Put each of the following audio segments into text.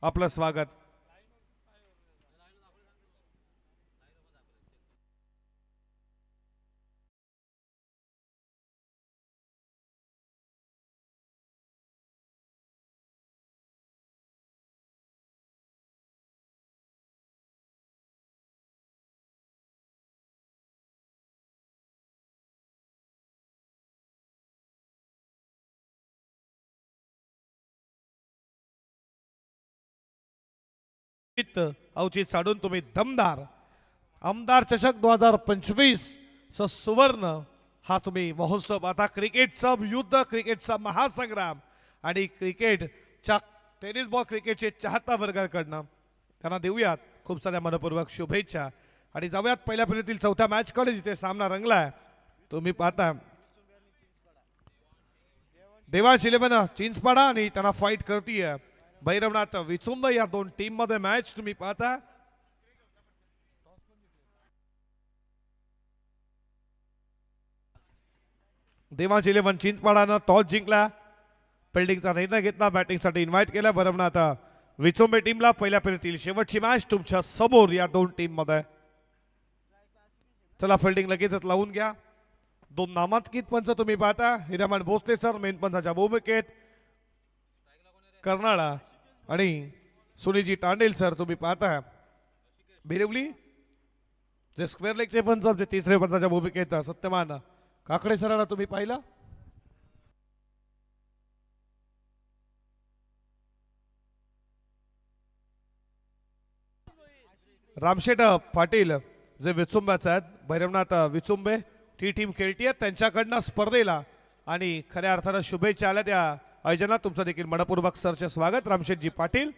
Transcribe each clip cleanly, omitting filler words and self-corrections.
आपलं स्वागत. औचित साडून तुम्ही दमदार आमदार चषक 2025 सुवर्ण हा तुम्ही महोत्सव आता क्रिकेटचा युद्ध, क्रिकेटचा महासंग्राम आणि क्रिकेटच्या टेनिस बॉल क्रिकेटचे चाहता वर्गाकडनं त्यांना देऊयात खूप साऱ्या मनपूर्वक शुभेच्छा आणि जाऊयात पहिल्या फेरीतील चौथ्या मॅच कडे जिथे सामना रंगलाय. तुम्ही पाहता देवांश इलेव्हन चिंचपाडा आणि त्यांना फाईट करतीये भैरवनाथ विचुंब या दोन टीम मध्ये मॅच तुम्ही पाहता. देवांश इलेव्हन चिंचपाडानं टॉस जिंकला, फिल्डिंगचा निर्णय घेतला, बॅटिंगसाठी इन्व्हाइट केला भैरवनाथ विचुंबे टीमला. पहिल्या फेरीतील शेवटची मॅच तुमच्या समोर या दोन टीम मध्ये. चला फिल्डिंग लगेचच लावून घ्या. दोन नामांकित पंच तुम्ही पाहता, हिरामण भोसले सर मेन पंचाच्या भूमिकेत, कर्नाळा आणि सुनीलजी टांडेल सर तुम्ही पाहता. बिरवली जे स्क्वेअर लेगचे पंच जे तिसरे पंचाच्या भूमिकेत सत्यमान काकडे सरांना तुम्ही पाहिलं. रामशेठ पाटील जे विचुंब्याचे आहेत, भैरवनाथ विचुंबे ती टीम खेळतीये त्यांच्याकडनं स्पर्धेला आणि खऱ्या अर्थानं शुभेच्छा आल्या त्या आयोजनात. तुमचं देखील मनपूर्वक सरचे स्वागत रामशेठजी पाटील.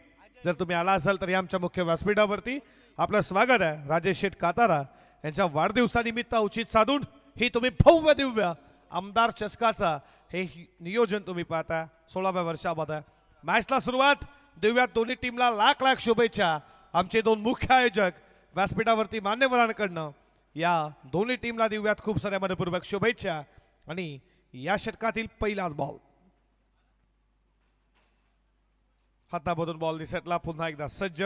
जर तुम्ही आला असाल तर या आमच्या मुख्य व्यासपीठावरती आपलं स्वागत आहे. राजेश शेठ कातारा यांच्या वाढदिवसानिमित्त औचित साधून ही तुम्ही भव्य दिव्य आमदार चषकाचा हे नियोजन तुम्ही पाहता 16व्या वर्षामध्ये. मॅचला सुरुवात देऊयात दोन्ही टीमला लाख लाख शुभेच्छा. आमचे दोन मुख्य आयोजक व्यासपीठावरती मान्यवरांकडनं या दोन्ही टीमला देऊयात खूप साऱ्या मनपूर्वक शुभेच्छा. आणि या षटकातील पहिलाच बॉल हातामधून बॉल दिसटला, पुन्हा एकदा सज्ज.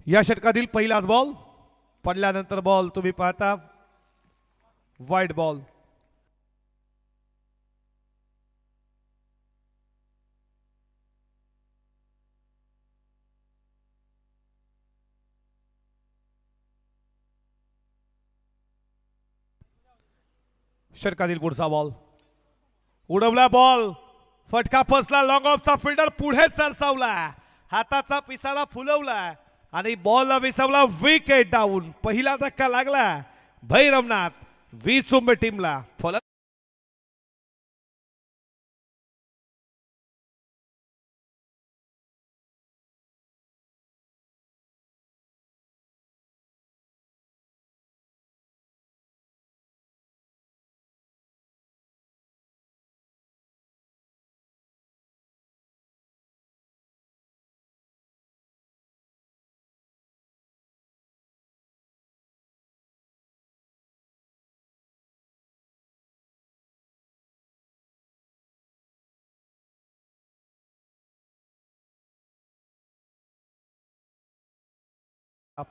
या षटकातील पहिलाच बॉल पडल्यानंतर बॉल तुम्ही पाहता वाईड बॉल. षटकातील पुढचा बॉल उडवला, बॉल फटका फसला, लॉंग ऑफचा फिल्डर पुढे सरसावला, हाताचा पिसारा फुलवला आणि बॉल विसवला. Wicket down. पहिला धक्का लागला भैरवनाथ विचुंबे टीमला.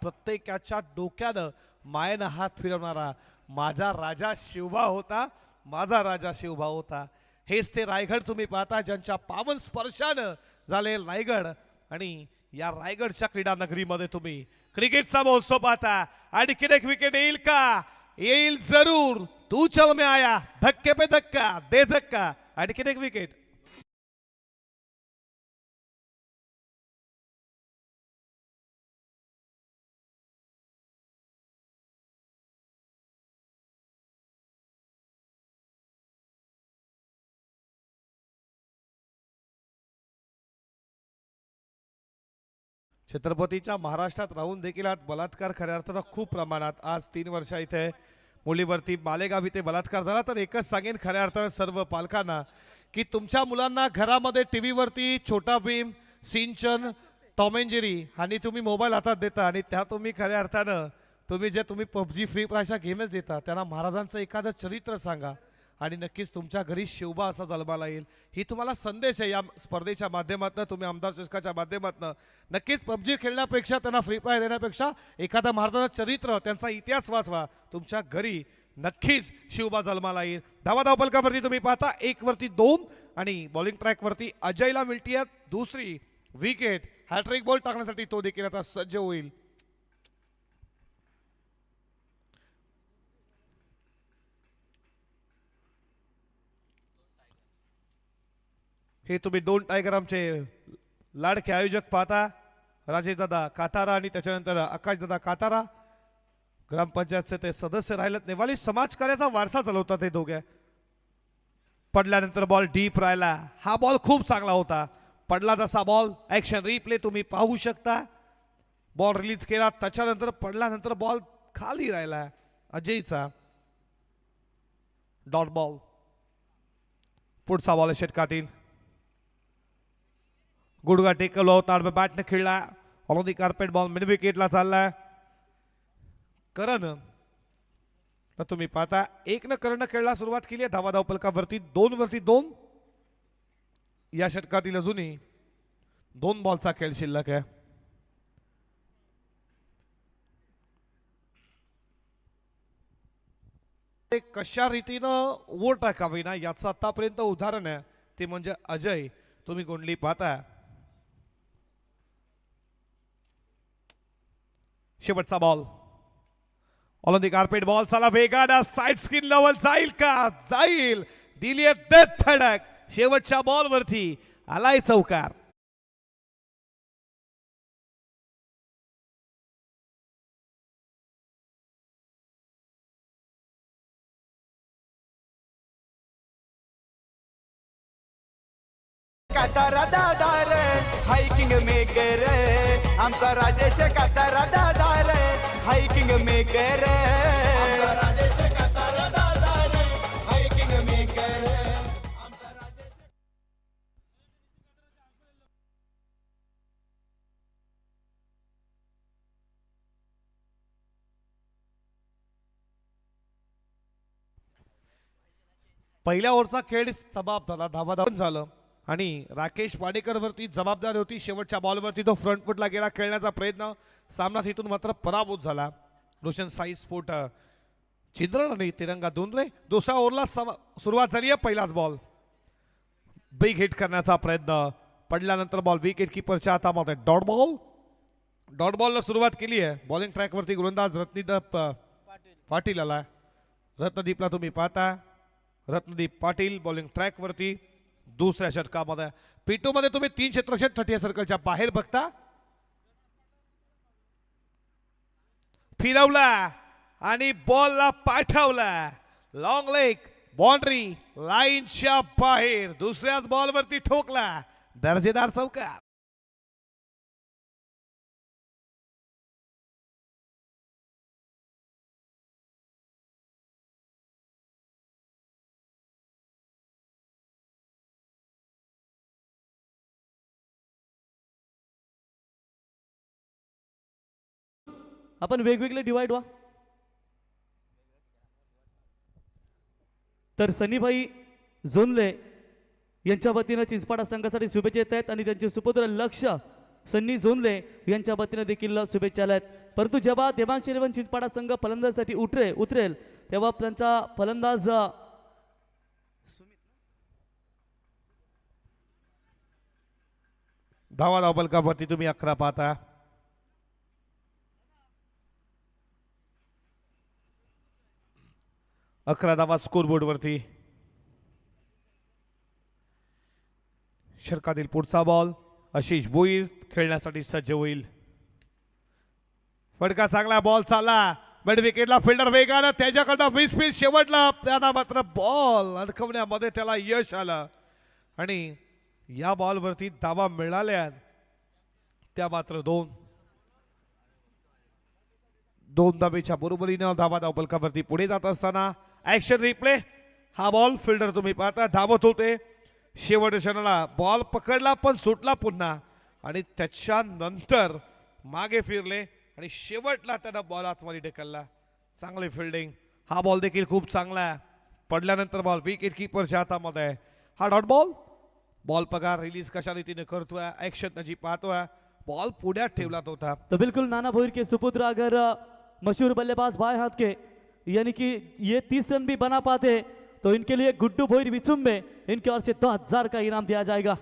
प्रत्येकाच्या डोक्यानं मायेनं हात फिरवणारा माझा राजा शिवबा होता, माझा राजा शिवबा होता. हेच ते रायगड तुम्ही पाहता ज्यांच्या पावन स्पर्शानं झाले रायगड. आणि या रायगडच्या क्रीडा नगरीमध्ये तुम्ही क्रिकेटचा महोत्सव पाहता. आणखीन एक विकेट येईल का? येईल जरूर. तू चल में आया, धक्के पे धक्का दे धक्का. आणखीन एक विकेट. छत्रपतीच्या महाराष्ट्रात राहून देखील आज बलात्कार खऱ्या अर्थानं खूप प्रमाणात. आज 3 वर्ष इथे मुलीवरती मालेगाव इथे बलात्कार झाला. तर एकच सांगेन खऱ्या अर्थानं सर्व पालकांना की तुमच्या मुलांना घरामध्ये टीव्ही वरती छोटा भीम, सिंचन, टॉम अँड जेरी आणि तुम्ही मोबाईल हातात देता आणि त्या तुम्ही खऱ्या अर्थानं तुम्ही पबजी फ्री फायरच्या गेमच देता, त्यांना महाराजांचं एखादं चरित्र सांगा आणि नक्कीच तुमच्या घरी शिवबा असा जन्माला येईल. ही तुम्हाला संदेश आहे या स्पर्धेच्या माध्यमातून. तुम्ही आमदार चषकाच्या माध्यमातून नक्कीच पबजी खेळण्यापेक्षा, त्यांना फ्री फायर देण्यापेक्षा एखादा महाराजांचं चरित्र, त्यांचा इतिहास वाचवा, तुमच्या घरी नक्कीच शिवबा जन्माला येईल. धावा फलकावरती तुम्ही पाहता 1 वरती 2 आणि बॉलिंग ट्रॅक वरती अजयला मिळतीये दुसरी विकेट. हॅट्रिक बॉल टाकण्यासाठी तो देखील आता सज्ज होईल. हे तुम्ही 2 टायगर आमचे लाडके आयोजक पाहता, राजेश दादा कातारा आणि त्याच्यानंतर आकाश दादा कातारा. ग्रामपंचायतचे ते सदस्य राहिलेत, नेवाली समाजकार्याचा वारसा चालवतात हे दोघे. पडल्यानंतर बॉल डीप राहिला, हा बॉल खूप चांगला होता. पडला तसा बॉल, ऍक्शन रिप्ले तुम्ही पाहू शकता. बॉल रिलीज केला, त्याच्यानंतर पडल्यानंतर बॉल खाली राहिला अजयचा. Dot ball. पुढचा बॉल षटकातील गुडगा टेकल होता, बॅटने खेळला. On the carpet ball mid विकेटला चालला. करण तुम्ही पाहता 1 न करण खेळला सुरुवात केली आहे. धावा फलकावरती 2 वरती 2. या षटकातील अजूनही 2 बॉलचा खेळ शिल्लक आहे. कशा रीतीनं ओव्हर टाकावी ना याचं आतापर्यंत उदाहरण आहे, ते म्हणजे अजय. तुम्ही गोंडली पाहता. शेवटचा ball on the carpet ball. चला वेगानं साइड स्क्रीन लेवल जाईल का? जाईल. दिली डेथ धडक. शेवटच्या बॉल वरती आलाय चौकार. कातारा दादा रे हायकिंग मेकर आमचा राजेश कातारा दादा रे हायकिंग मेकर आमचा राजेश कातारा दादा रे हायकिंग मेकर आमचा राजेश. पहिल्या ओव्हरचा खेळ समाप्त झाला. धावाधावन झालं आणि राकेश वाडेकर वरती जबाबदारी होती. शेवटच्या बॉलवरती तो फ्रंट फुटला गेला. खेळण्याचा प्रयत्न, सामना तिथून मात्र पराभूत झाला. रोशन साई स्पोर्ट चिंद्रण आणि तिरंगा दोनरे. दुसऱ्या ओव्हरला सुरुवात झाली आहे. पहिलाच बॉल बिग हिट करण्याचा प्रयत्न, पडल्यानंतर बॉल विकेट किपरच्या हातामध्ये. Dot ball. डॉट बॉलला सुरुवात केली आहे. बॉलिंग ट्रॅकवरती गोलंदाज रत्नदीप पाटील आला. रत्नदीपला तुम्ही पाहता, रत्नदीप पाटील बॉलिंग ट्रॅकवरती. दुसऱ्या षटकामध्ये पिटू मध्ये तुम्ही 3 क्षेत्ररक्षक 30 सर्कलच्या बाहेर बघता. फिरवला आणि बॉलला पाठवला. लॉंग लेग बाउंड्री लाईनच्या बाहेर. दुसऱ्याच बॉलवरती ठोकला. दर्जेदार चौकार. आपण वेगवेगळे डिवाइड व्हा. तर सनीभाई जोनले यांच्या वतीनं चिंचपाडा संघासाठी शुभेच्छा येत आहेत आणि त्यांचे सुपुत्र लक्ष सन्नी जोनले यांच्या वतीनं देखील शुभेच्छा आल्या आहेत. परंतु जेव्हा देवांश इलेव्हन चिंचपाडा संघ फलंदाजासाठी उतरेल तेव्हा त्यांचा फलंदाज धावा फलकावरती तुम्ही 11 पाहता. अकरा धावा स्कोरबोर्ड वरती. षटकातील पुढचा बॉल आशिष भोईर खेळण्यासाठी सज्ज होईल. फटका चांगला बॉल चालला मिड विकेटला. फिल्डर वेगानं त्याच्याकडनं 20 पीस शेवटला. त्यांना मात्र बॉल अडकवण्यामध्ये त्याला यश आलं आणि या बॉलवरती धावा मिळाल्या त्या मात्र 2 धावेच्या बरोबरीनं धावा फलकावरती पुढे जात असताना ऍक्शन रिप्ले. हा बॉल फिल्डर तुम्ही पाहता धावत होते. शेवटच्या क्षणाला बॉल पकडला पण सुटला पुन्हा आणि त्याच्यानंतर मागे फिरले आणि शेवटला त्याला बॉल आतमध्ये ढकलला. चांगली फिल्डिंग. हा बॉल देखील खूप चांगला आहे. पडल्यानंतर बॉल विकेट कीपरच्या हातामध्ये आहे. हा डॉट बॉल. बॉल पगार रिलीज कशा रीतीने करतोय, ऍक्शन जी पाहतोय. बॉल पुढ्यात ठेवला होता. तो बिल्कुल नाना भोईर के सुपुत्र अगर मशहूर बल्लेबाज बाएं हाथ के यानी कि ये 30 रन भी बना पाते तो इनके लिए गुड्डू भोईर विचुम्बे इनके ओर से 2000 का इनाम दिया जाएगा.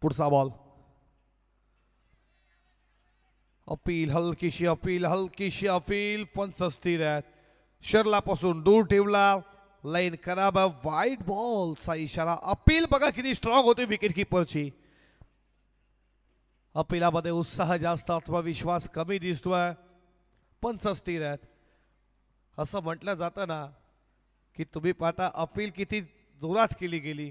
पुढचा बॉल. अपील, हलकीशी अपील, हलकीशी अपील. पंच स्थिर आहेत. शर्लापासून दूर ठेवला. लाईन खराब आहे. वाईट बॉलचा इशारा. अपील बघा किती स्ट्रॉंग होती विकेट कीपरची. अपिलामध्ये उत्साह जास्त, आत्मविश्वास कमी दिसतोय. पंच स्थिर आहेत. असं म्हटलं जातं ना की तुम्ही पाहता अपील किती जोरात केली गेली.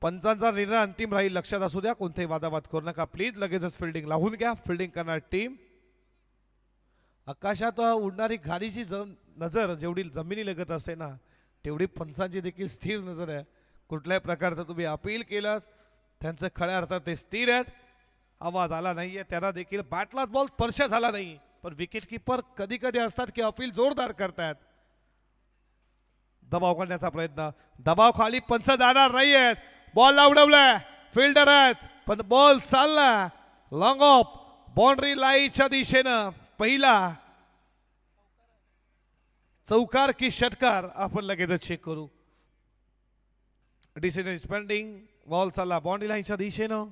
पंचांचा निर्णय अंतिम राहील. लक्षात असू द्या. कोणतेही वादावाद करू नका प्लीज. लगेचच फिल्डिंग लावून घ्या. फिल्डिंग करणार टीम. आकाशात उडणारी गाडीची नजर जेवढी जमिनी लगत असते ना तेवढी पंचांची देखील स्थिर नजर आहे. कुठल्याही प्रकारचं तुम्ही अपील केलं त्यांचं खऱ्या अर्थात ते स्थिर आहेत. आवाज आला नाहीये. त्यांना देखील बॅटलाच बॉल स्पर्श झाला नाही. पण विकेट किपर कधी कधी असतात की अपील जोरदार करतात. दबाव करण्याचा प्रयत्न. दबाव खाली पंच जाणार नाहीयेत. बॉल उडवलाय. फिल्डर आहेत पण बॉल चालला लॉंग ऑफ बाउंड्री लाईनच्या दिशेनं. पहिला चौकार की षटकार आपण लगेच चेक करू. Decision spending. बॉल चालला बाउंड्री लाईनच्या दिशेनं.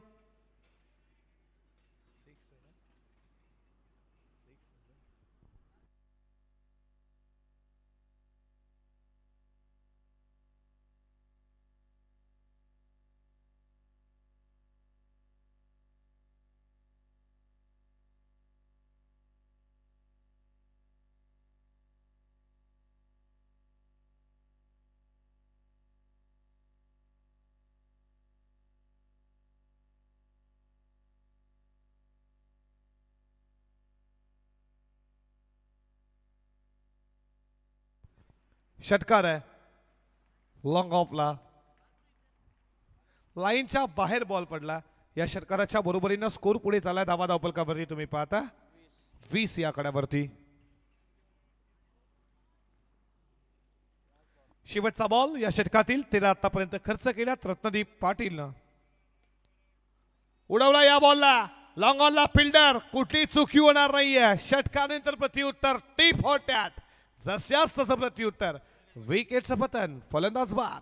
षटकार आहे. लॉंग ऑफला लाईनच्या बाहेर बॉल पडला. या षटकाराच्या बरोबरीनं स्कोर पुढे चाललाय. धावा धावपलकावरती तुम्ही पाहता 20 या आकड्यावरती. शेवटचा बॉल या षटकातील. 13 आतापर्यंत खर्च केल्यात रत्नदीप पाटीलनं. उडवला या बॉलला. Long ऑनला fielder. कुठली चुकी होणार नाहीये. षटकानंतर प्रत्युत्तर टीप होत्यात. जशाच तसं प्रत्युत्तर. विकेटचं पतन. फलंदाज बाद.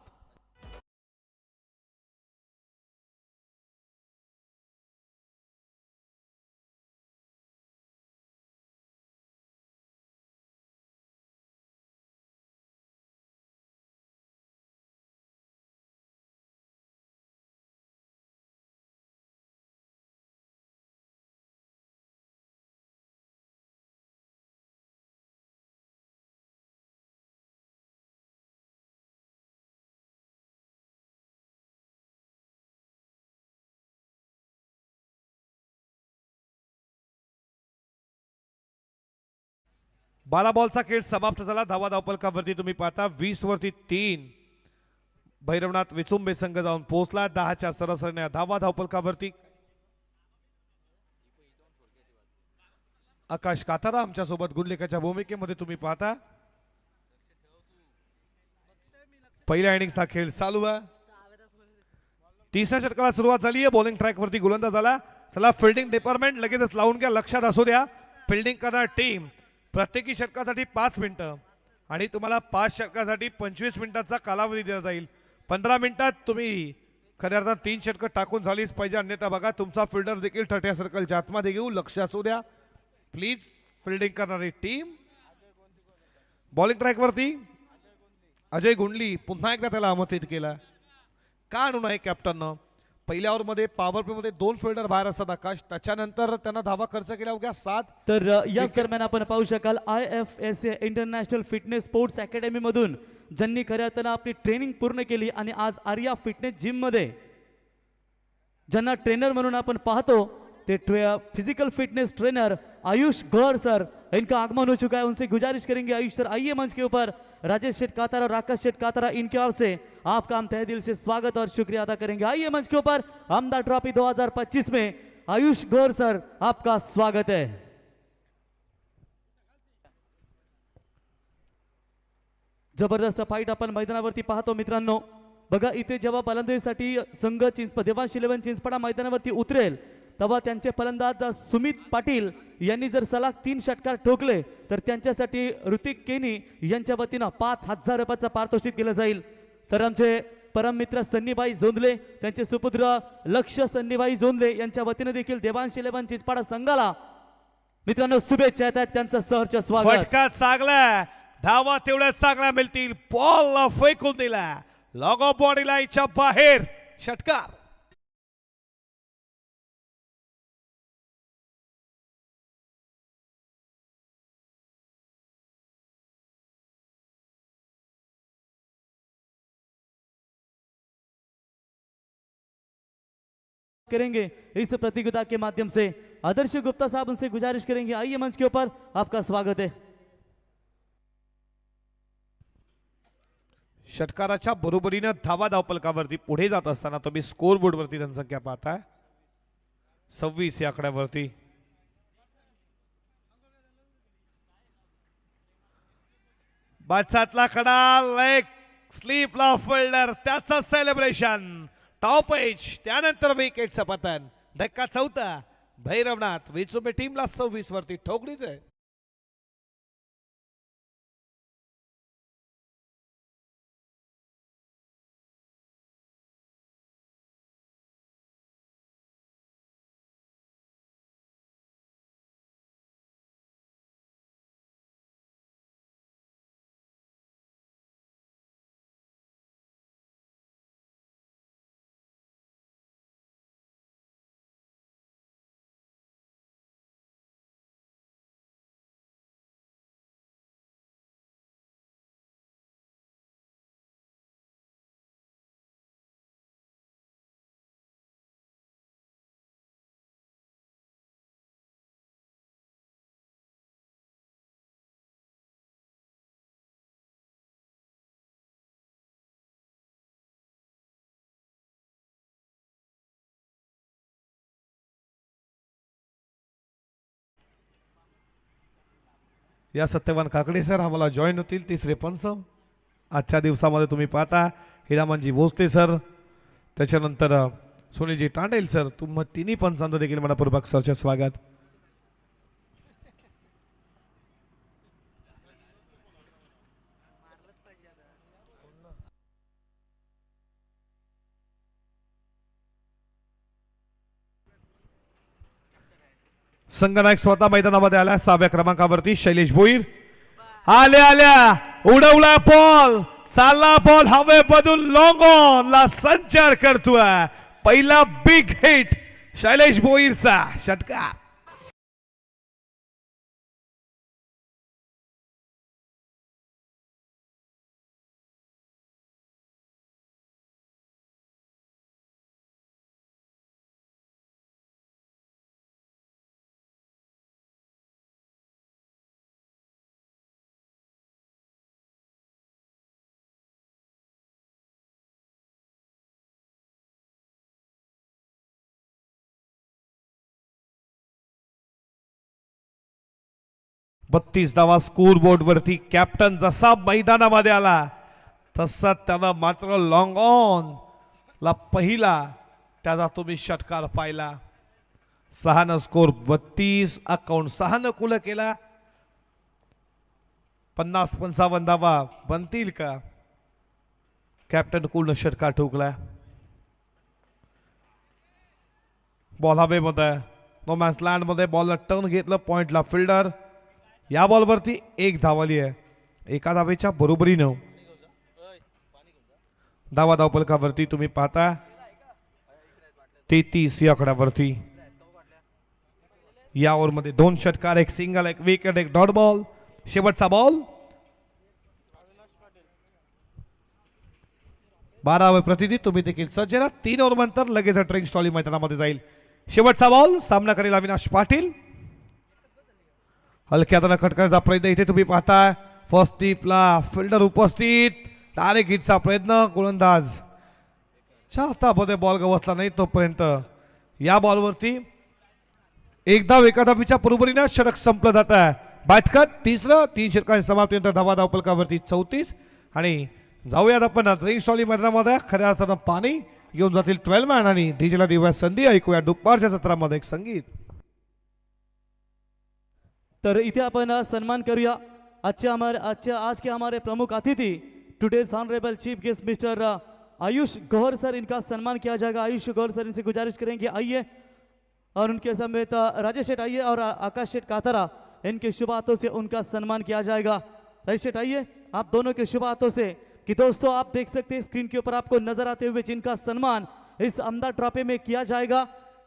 बारा बॉलचा खेळ समाप्त झाला. धावा धावपलकावरती तुम्ही पाहता 20 वरती 3. भैरवनाथ विचुंबे संघ जाऊन पोहोचला 10च्या सरासरीने धावा धावपलकावरती. आकाश कातारा आमच्या सोबत गुणलेखाच्या भूमिकेमध्ये तुम्ही पाहता. पहिल्या इनिंगचा खेळ चालू आहे. तिसऱ्या षटकाला सुरुवात झाली आहे. बॉलिंग ट्रॅक वरती गोलंदाज झाला. चला फिल्डिंग डिपार्टमेंट लगेचच लावून घ्या. लक्षात असू द्या फिल्डिंग करणार टीम प्रत्येकी षटकासाठी 5 मिनिटं आणि तुम्हाला 5 षटकासाठी 25 मिनिटाचा कालावधी दिला जाईल. 15 मिनिटात तुम्ही खऱ्या अर्थात 3 षटकं टाकून झालीच पाहिजे. अन्यथा बघा तुमचा फिल्डर देखील 30 सर्कलच्या आतमध्ये घेऊ. लक्ष असू द्या प्लीज. फिल्डिंग करणारी टीम बॉलिंग ट्रॅक वरती. अजय गुंडली पुन्हा एकदा त्याला आमंत्रित केला. का आणू नये कॅप्टननं. पहिल्या ओव्हरमध्ये पॉवर प्ले मध्ये 2 फिल्डर बाहेर असतात आकाश. त्याच्यानंतर त्यांना धावा खर्च केला अवघ्या 7. तर याच दरम्यान आपण पाहू शकाल IFSA international fitness sports academy मधून ज्यांनी खऱ्या अर्थानं आपली ट्रेनिंग पूर्ण केली आणि आज आर्या फिटनेस जिम मध्ये ज्यांना ट्रेनर म्हणून आपण पाहतो ते फिजिकल फिटनेस ट्रेनर आयुष गौर सर, इनका आगमन हो चुका है। उनसे गुजारिश करेंगे आयुष सर आइए मंच के ऊपर। राजेश शेठ कातारा और राकेश शेठ कातारा इनके ओर से आपका हम तहे दिल से स्वागत और शुक्रिया अदा करेंगे। आइए मंच के ऊपर। आमदार ट्रॉफी 2025 में आयुष गौर सर आपका स्वागत है। जबरदस्त फाईट आपण मैदानावरती पाहतो मित्रांनो। बघा इथे जेव्हा फलंदाजीसाठी संघ देवांश 11 चिंचपाडा मैदानावरती उतरेल तेव्हा त्यांचे फलंदाज सुमित पाटील यांनी जर सलग 3 षटकार ठोकले तर त्यांच्यासाठी ऋतिक केनी यांच्या वतीनं 5,000 रुपयाचं पारितोषिक दिलं जाईल। तर आमचे परम मित्र सन्नीबाई जोंधले, त्यांचे सुपुत्र लक्ष सन्नीबाई जोंधले यांच्या वतीने देखील देवांश 11 चिंचपाडा संघाला मित्रांनो शुभेच्छा आहेत। त्यांचं सहर्ष स्वागत। फटका चांगला, धावा तेवढ्या चांगल्या मिळतील। बॉल फेकून दिला लॉग ऑफ बॉडी लाईनच्या बाहेर, षटकार। करेंगे इस प्रतियोगिता के माध्यम से। आदर्श गुप्ता साहब उनसे गुजारिश करेंगे आइए मंच के ऊपर, आपका स्वागत है। षटकाराच्या बरोबरीनं धावा धावपलकावरती पुढे जात असताना तुम्ही स्कोर बोर्ड वरती जनसंख्या पाहताय 26 या आकड्यावरती। बादशातला कडा लेग स्लीपला फिल्डर, त्याचं सेलिब्रेशन टॉप एज, त्यानंतर विकेटचं पतन। धक्का चौथा, भैरवनाथ विचुंबे टीमला 26 वरती ठोकलीच आहे। या सत्यवान काकडे सर आम्हाला जॉईन होतील, तिसरे पंच आजच्या दिवसामध्ये तुम्ही पाहता। हिरामनजी भोसले सर, त्याच्यानंतर सुनीलजी तांडेल सर, तुम्हा तिन्ही पंचांचं देखील मनपूर्वक सरचे स्वागत। संघनायक स्वतः मैदानामध्ये आला 6व्या क्रमांकावरती शैलेश भोईर। आल्या उडवला बॉल, चालला बॉल हवे बदून लॉंग ऑन ला संचार करतोय। पहिला बिग हिट शैलेश भोईरचा, षटकार। बत्तीस धावा स्कोर बोर्ड वरती। कॅप्टन जसा मैदानामध्ये आला तसा त्याला मात्र लॉंग ऑन ला पहिला त्याचा तुम्ही षटकार पाहिला। 6 स्कोर 32, अकाउंट 6 कुल केला। 50-55 धावा बनतील का? कॅप्टन कुल षटकार ठोकला। बॉल हवेमध्ये, नो मॅन्स लँड मध्ये बॉलला टर्न घेतलं, पॉइंटला फिल्डर। या बॉलवरती 1 धाव आली आहे, एका धावेच्या बरोबरीनं। धावा धावपलकावरती तुम्ही पाहता 33 या आकड्यावरती। या ओव्हरमध्ये 2 षटकार, 1 सिंगल, 1 विकेट, 1 डॉट बॉल। शेवटचा बॉल 12वे प्रतिनिधी तुम्ही देखील सज्ज राहा। 3 ओव्हर नंतर लगेच ट्रेंग स्टॉली मैदानामध्ये जाईल। शेवटचा बॉल सामना करेल अविनाश पाटील. हलक्या हाताने खटकायचा प्रयत्न इथे तुम्ही पाहताय. फर्स्ट टीपला फिल्डर उपस्थित. डायरेक्ट हिटचा प्रयत्न. गोलंदाज हातामध्ये बॉल गवसला नाही तोपर्यंत या बॉलवरती एक धाव एका धावीच्या बरोबरीने षटक संपलं जात आहे. बॅटकट तिसरं 3 षटकांच्या समाप्तीनंतर धावा धावपलकावरती 34. आणि जाऊयात आपण ड्रिंक्स ट्रॉली मैदानामध्ये. खऱ्या अर्थानं पाणी घेऊन जातील 12 मॅन आणि डीजेला दिव्या संधी. ऐकूया दुपारच्या सत्रामध्ये एक संगीत. तर इथे आपण सन्मान करूया आज के हमारे प्रमुख अतिथि today's honourable chief guest mister Ayush Gauhar sir, इनका सम्मान किया जाएगा. आयुष गौहर सर इनसे गुजारिश करेंगे आइए और उनके समेत राजेश शेठ आइए और आकाश शेठ कातरा, इनके शुभ हाथों से उनका सम्मान किया जाएगा. राजेश शेठ आइए आप दोनों के शुभ हाथों से. कि दोस्तों आप देख सकते हैं स्क्रीन के ऊपर आपको नजर आते हुए जिनका सम्मान इस अमदा ट्रॉफी में किया जाएगा,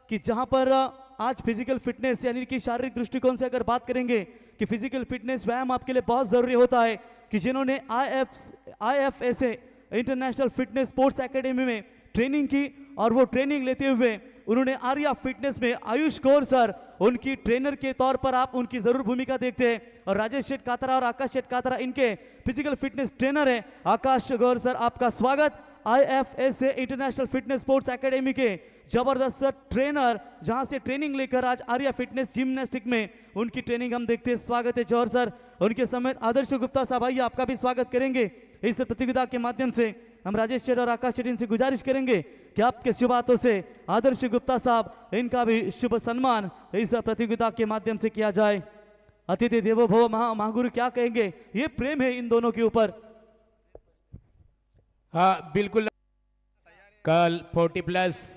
कि जहां पर आज फिजिकल फिटनेस यानी कि शारीरिक दृष्टिकोण से अगर बात करेंगे कि फिजिकल फिटनेस व्यायाम आपके लिए बहुत ज़रूरी होता है, कि जिन्होंने IFSA international fitness sports academy में ट्रेनिंग की और वो ट्रेनिंग लेते हुए उन्होंने आर्या फिटनेस में आयुष गौर सर उनकी ट्रेनर के तौर पर आप उनकी ज़रूर भूमिका देखते हैं. और राजेश शेठ कातरा और आकाश शेठ कातरा इनके फिजिकल फिटनेस ट्रेनर हैं. आकाश गौर सर आपका स्वागत. IFSA international fitness sports academy के जबरदस्त ट्रेनर, जहां से ट्रेनिंग लेकर आज आर्या फिटनेस जिम्नास्टिक में उनकी ट्रेनिंग हम देखते हैं. स्वागत है जौहर सर. उनके समेत आदर्श गुप्ता साहब आइए आपका भी स्वागत करेंगे इस प्रतियोगिता के माध्यम से. हम राजेश शेठ और आकाश शेठ इनसे गुजारिश करेंगे कि आपके शुभ हाथों से आदर्श गुप्ता साहब इनका भी शुभ सम्मान इस प्रतियोगिता के माध्यम से किया जाए. अतिथि देवो भव महागुरु क्या कहेंगे, ये प्रेम है इन दोनों के ऊपर. हाँ बिल्कुल. कल 40+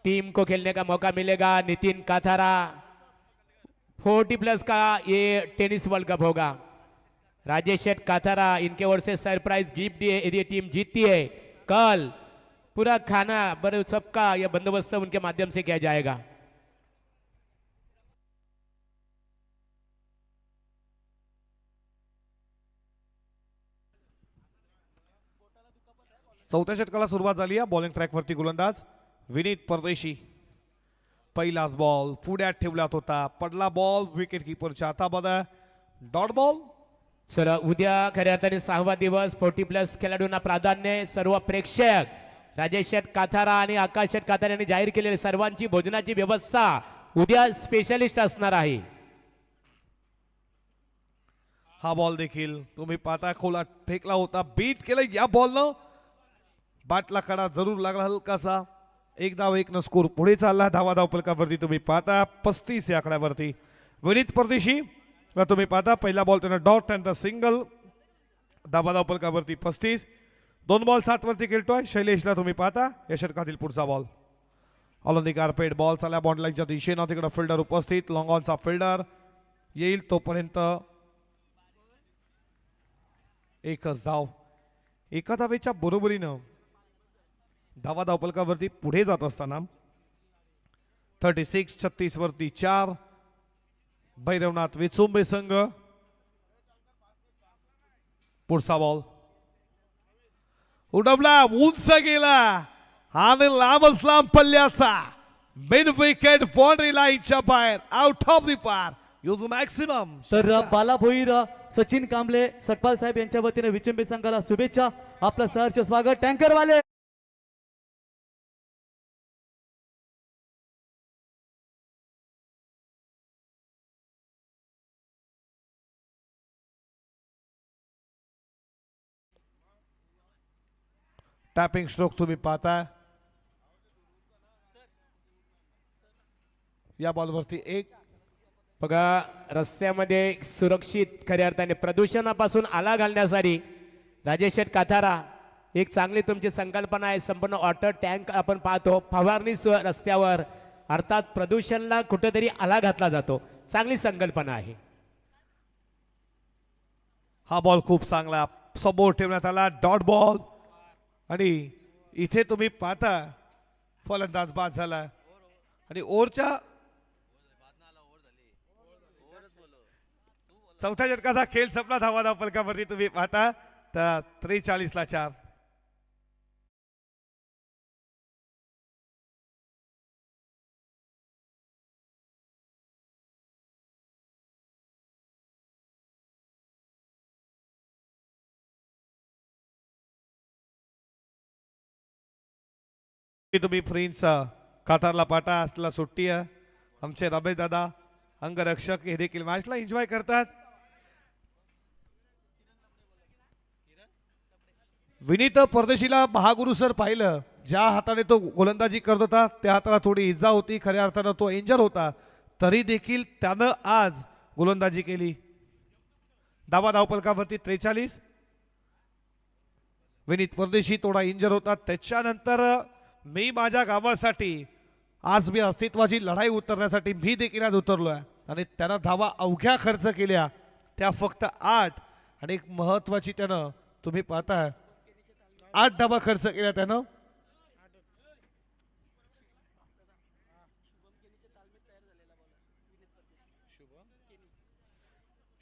टीम को खेलने का मौका मिलेगा. नितिन काथारा 40+ का ये टेनिस वर्ल्ड कप होगा. राजेश शेठ काथारा इनके ओर से सरप्राइज गिफ्ट दिए यदि टीम जीतती है. कल पूरा खाना बर सबका यह बंदोबस्त उनके माध्यम से किया जाएगा. चौथ्या षटकाला सुरुवात झाली आहे. बॉलिंग ट्रॅकवरती गोलंदाज विनीत परदेशी. पहिलाच बॉल पुढ्यात ठेवलात होता. पडला बॉल विकेट किपरच्या हातामध्ये. Dot ball. सर उद्या खऱ्या अर्थाने 6वा दिवस 40+ खेळाडूंना प्राधान्य. सर्व प्रेक्षक राजेश शेठ काथारा आणि आकाश शेठ काथारा यांनी जाहीर केलेली सर्वांची भोजनाची व्यवस्था उद्या स्पेशलिस्ट असणार आहे. हा बॉल देखील तुम्ही पाहता खोला फेकला होता. बीट केलं या बॉलनं. बाटला कडा जरूर लागला हलकासा. एक धाव एक न स्कोर पुढे चालला. धावा धावपलकावरती तुम्ही पाहता 35 या आकड्यावरती विनीत परदेशी. तुम्ही पाहता पहिला बॉल त्यांना डॉट त्यानंतर सिंगल. धावा धावपलकावरती 35. 2 बॉल 7 वरती खेळतोय शैलेशला. तुम्ही पाहता या षटकातील पुढचा बॉल ऑलंदी कारपेट. बॉल चालला बॉन्डलाईनच्या दिशेनं. तिकडे फिल्डर उपस्थित. लॉंग ऑनचा फिल्डर येईल तोपर्यंत एकच धाव. एका धावेच्या बरोबरीनं धावा धावपलकावरती पुढे जात असताना 36 वरती 4 भैरवनाथ विचुंबे संघ. पुढचा बॉल उडवला उंच गेला आणि लांबच लांब पल्ल्याचा. मिड विकेट बाउंड्री लाईनच्या बाहेर आउट ऑफ द पार. Use maximum. तर बाला भोईर सचिन कांबळे सकपाल साहेब यांच्या वतीने विचंबे संघाला शुभेच्छा. आपलं सहर्ष स्वागत. टँकरवाले टॅपिंग स्ट्रोक तुम्ही पाहताय. या बॉलवरती एक. बघा रस्त्यामध्ये सुरक्षित खऱ्या अर्थाने प्रदूषणापासून आला घालण्यासाठी राजेश शेठ काथारा एक चांगली तुमची संकल्पना आहे. संपूर्ण वॉटर टँक आपण पाहतो फवारणी रस्त्यावर अर्थात प्रदूषणाला कुठेतरी आला घातला जातो. चांगली संकल्पना आहे. हा बॉल खूप चांगला समोर ठेवण्यात आला. Dot ball. आणि इथे तुम्ही पाहता फलंदाज बाद झाला. आणि ओव्हरच्या चौथ्या षटकाचा खेळ संपला. धावा धावपलकावरती तुम्ही पाहता तर 43 ला 4. तुम्ही प्रिन्स कातारला पाटा असला सुट्टी आहे. आमचे रमेश दादा अंगरक्षक हे देखील मॅचला एन्जॉय करतात. विनीत परदेशीला महागुरु सर पाहिलं, ज्या हाताने तो गोलंदाजी करत होता त्या हाताला थोडी इजा होती, खऱ्या अर्थानं तो इंजर होता, तरी देखील त्यानं आज गोलंदाजी केली. धावपलकावरती 43. विनीत परदेशी थोडा इंजर होता, त्याच्यानंतर मी माझ्या गावासाठी आज मी अस्तित्वाची लढाई उतरण्यासाठी मी देखील आज उतरलोय आणि त्यानं धावा अवघ्या खर्च केल्या, त्या फक्त 8. आणि एक महत्वाची त्यानं तुम्ही पाहताय 8 धावा खर्च केल्या त्यानं.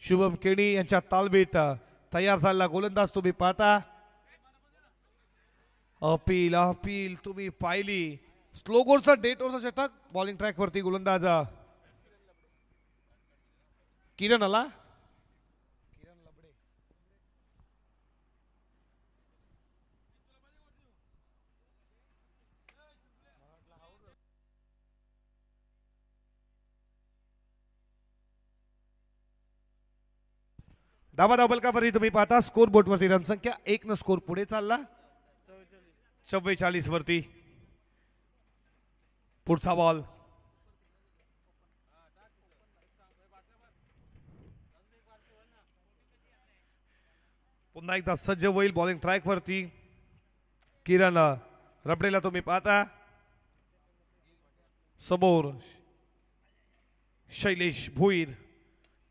शुभम केणी यांच्या तालमीत तयार झालेला गोलंदाज तुम्ही पाहता. अपील अपील तुम्ही पाहिली, स्लो गोलचा डेट ओव्हरचा षटक. बॉलिंग ट्रॅक वरती गोलंदाज किरण आला. धावपलकावरती तुम्ही पाहता स्कोर बोर्ड वरती रन संख्या 1 न स्कोर पुढे चालला 44 वरती. पुढचा बॉल पुन्हा एकदा सज्ज होईल बॉलिंग ट्रॅक वरती. किरण रबडेला तुम्ही पाहता, समोर शैलेश भोईर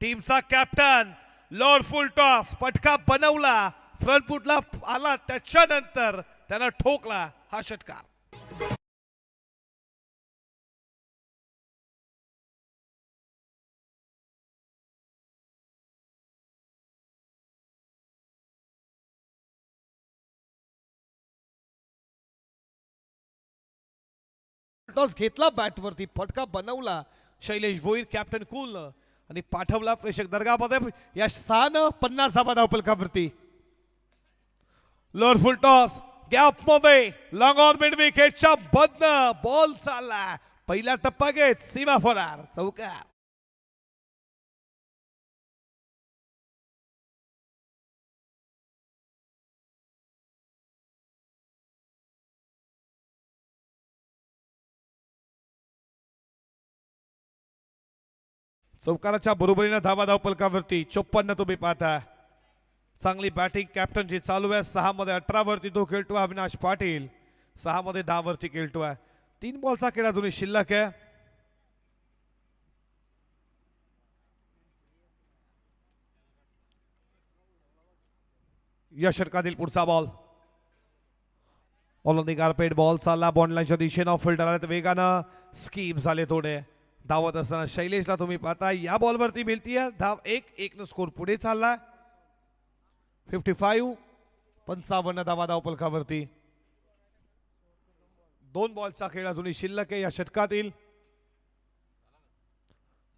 टीमचा कॅप्टन. लॉर्ड फुल टॉस फटका बनवला, फ्रंट फुटला आला, त्याच्यानंतर त्यानं ठोकला हा षटकार. टॉस घेतला बॅटवरती, फटका बनवला शैलेश भोईर कॅप्टन कूल आणि पाठवला प्रेक्षक दर्गामध्ये. या स्थान 50 धावा धावपलकावरती. लोअर फुल टॉस गॅप मध्ये लॉंग ऑन मिड विकेटच्या बदन बॉल चालला, पहिला टप्पा घेत सीमा फरार चौकार. चौकाराच्या बरोबरीने धावा धावपलकावरती 54 तुम्ही पाहता. चांगली बॅटिंग कॅप्टनची चालू आहे. 6 मध्ये 18 वरती तो खेळतोय अविनाश पाटील, 6 मध्ये 10 वरती खेळतोय. 3 बॉलचा खेळ अजूनही शिल्लक आहे. या षटकातील पुढचा बॉल ऑलॉन गारपेट बॉल चालला बॉन्ड लाईनच्या दिशेनं. फिल्डर आले तर वेगानं स्कीम झाले थोडे. धावत असताना शैलेशला तुम्ही पाहता, या बॉलवरती मिळतीये धाव. 1 न स्कोर पुढे चालला 55. 55 धावा धावपलकावरती. 2 बॉलचा खेळ अजूनही शिल्लक आहे या षटकातील.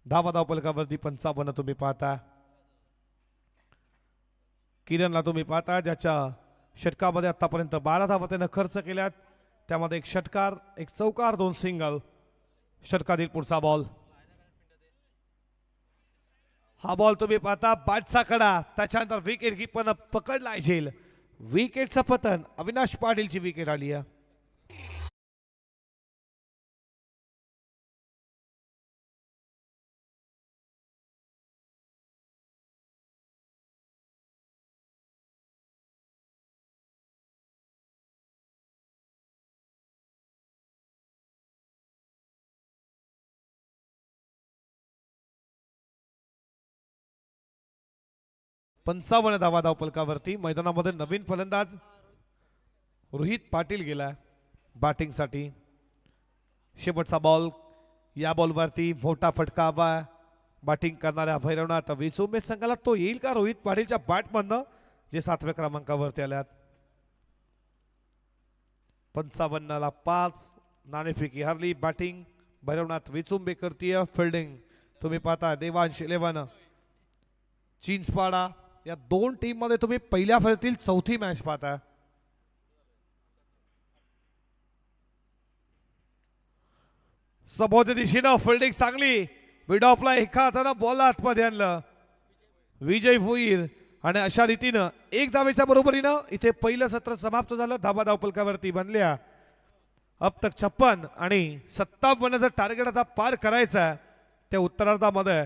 धावा धावपलकावरती 55 तुम्ही पाहता. किरणला तुम्ही पाहता, ज्याच्या षटकामध्ये आतापर्यंत 12 धावा त्यानं खर्च केल्यात, त्यामध्ये 1 षटकार 1 चौकार 2 सिंगल. षटकातील पुढचा बॉल, हा बॉल तुम्ही पाहता बॅटचा कडा, त्याच्यानंतर विकेट कीपर पकडला झेल. विकेटचं पतन, अविनाश पाटीलची विकेट आली आहे. पंचावन्न धावा धावपलकावरती. मैदानामध्ये नवीन फलंदाज रोहित पाटील गेला बॅटिंगसाठी. शेवटचा बॉल, या बॉलवरती मोठा फटका हवा बॅटिंग करणाऱ्या भैरवनाथ विचुंबे संघाला. तो येईल का रोहित पाटीलच्या बॅटमधनं, जे 7व्या क्रमांकावरती आल्यात. 55ला 5, नाणेफेकी हरली. बॅटिंग भैरवनाथ विचुंबे करतीय. फिल्डिंग तुम्ही पाहता देवांश 11 चिंचपाडा. या 2 टीम मध्ये तुम्ही पहिल्या फळीतील 4थी मॅच पाहता. समोरच्या दिशेनं फिल्डिंग चांगली, मिड ऑफला एका हातानं बॉल आतमध्ये आणलं विजय भोईर आणि अशा रीतीनं एक धावेच्या बरोबरीनं इथे पहिलं सत्र समाप्त झालं. धाबा धावपलकावरती बनल्या अब तक 56 आणि 57चं टार्गेट आता पार करायचं आहे त्या उत्तरार्धामध्ये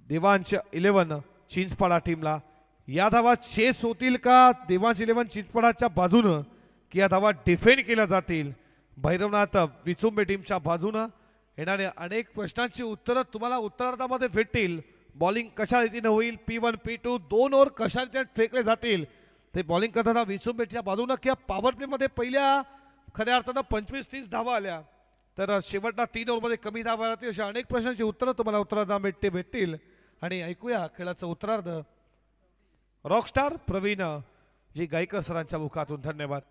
देवांश 11 चिंचपाडा टीमला. या धावा चेस होतील का देवांश 11 चिंचपाडाच्या बाजूनं की या धावा डिफेंड केल्या जातील भैरवनाथ विचुंबे टीमच्या बाजूनं. येणाऱ्या अनेक प्रश्नांची उत्तरं तुम्हाला उत्तरार्धामध्ये भेटतील. बॉलिंग कशा रीतीने होईल, P1 P2 2 ओव्हर कशा रीतीने फेकले जातील ते बॉलिंग करताना विचुंबेच्या बाजूनं किंवा पॉवर प्लेमध्ये पहिल्या खऱ्या अर्थानं 25-30 धावा आल्या तर शेवटला 3 ओव्हरमध्ये कमी धावा राहतील. अशा अनेक प्रश्नांची उत्तरं तुम्हाला उत्तरार्धात भेटतील. आणि ऐकूया खेळाचं उत्तरार्ध रॉकस्टार प्रवीण जी गायकर सरांच्या मुखातून. धन्यवाद.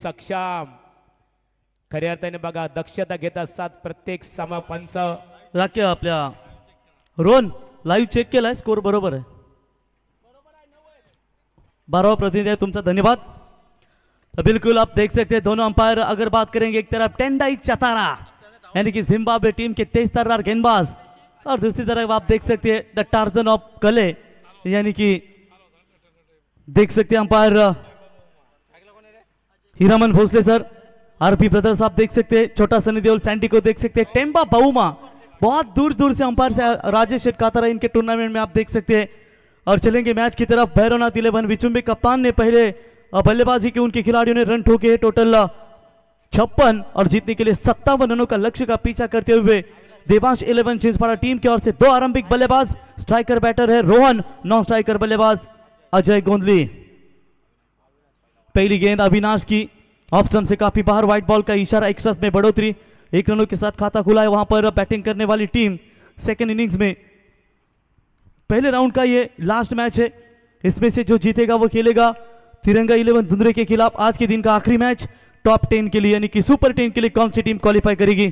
सक्षम खऱ्या अर्थाने बघा दक्षता घेत असतात प्रत्येक पंच. राख्य आपल्या रोहन लाईव्ह चेक केलाय, स्कोर बरोबर आहे. 12वां प्रतिनिधि है, तुमचा धन्यवाद. तो बिल्कुल आप देख सकते हैं दोनों अंपायर अगर बात करेंगे, एक तरफ टेंडाई चतारा यानी कि जिम्बाब्वे टीम के तेज तर्रार गेंदबाज और दूसरी तरफ आप देख सकते हैं द टार्जन ऑफ कले यानी कि देख सकते हैं umpire Hiraman Bhosle sir. RP brothers आप देख सकते हैं, छोटा सनी देओल सैंडी को देख सकते हैं, टेम्बा बाउमा बहुत दूर दूर से अंपायर से राजेश शेट कातारा इनके टूर्नामेंट में आप देख सकते हैं। और चलेंगे मैच की तरफ। भैरवनाथ 11 विचुंबी कप्तान ने पहले बल्लेबाजी की, उनके खिलाड़ियों ने रन ठोके टोटल 56 और जीतने के लिए 57 रनों का लक्ष्य का पीछा करते हुए देवांश 11 छिंदवाड़ा टीम की ओर से 2 आरंभिक बल्लेबाज, स्ट्राइकर बैटर है रोहन, नॉन स्ट्राइकर बल्लेबाज अजय गोंदली। पहली गेंद अविनाश की ऑफ स्टंप से काफी बाहर, व्हाइट बॉल का इशारा, एक्स्ट्रास में बढ़ोतरी, 1 रनों के साथ खाता खुला है वहां पर बैटिंग करने वाली टीम। सेकेंड इनिंग्स में पहले राउंड का ये लास्ट मैच है, इसमें से जो जीतेगा वो खेलेगा तिरंगा 11 धुंधरे के खिलाफ आज के दिन का आखिरी मैच टॉप 10 के लिए, यानी कि सुपर 10 के लिए कौन सी टीम क्वालिफाई करेगी।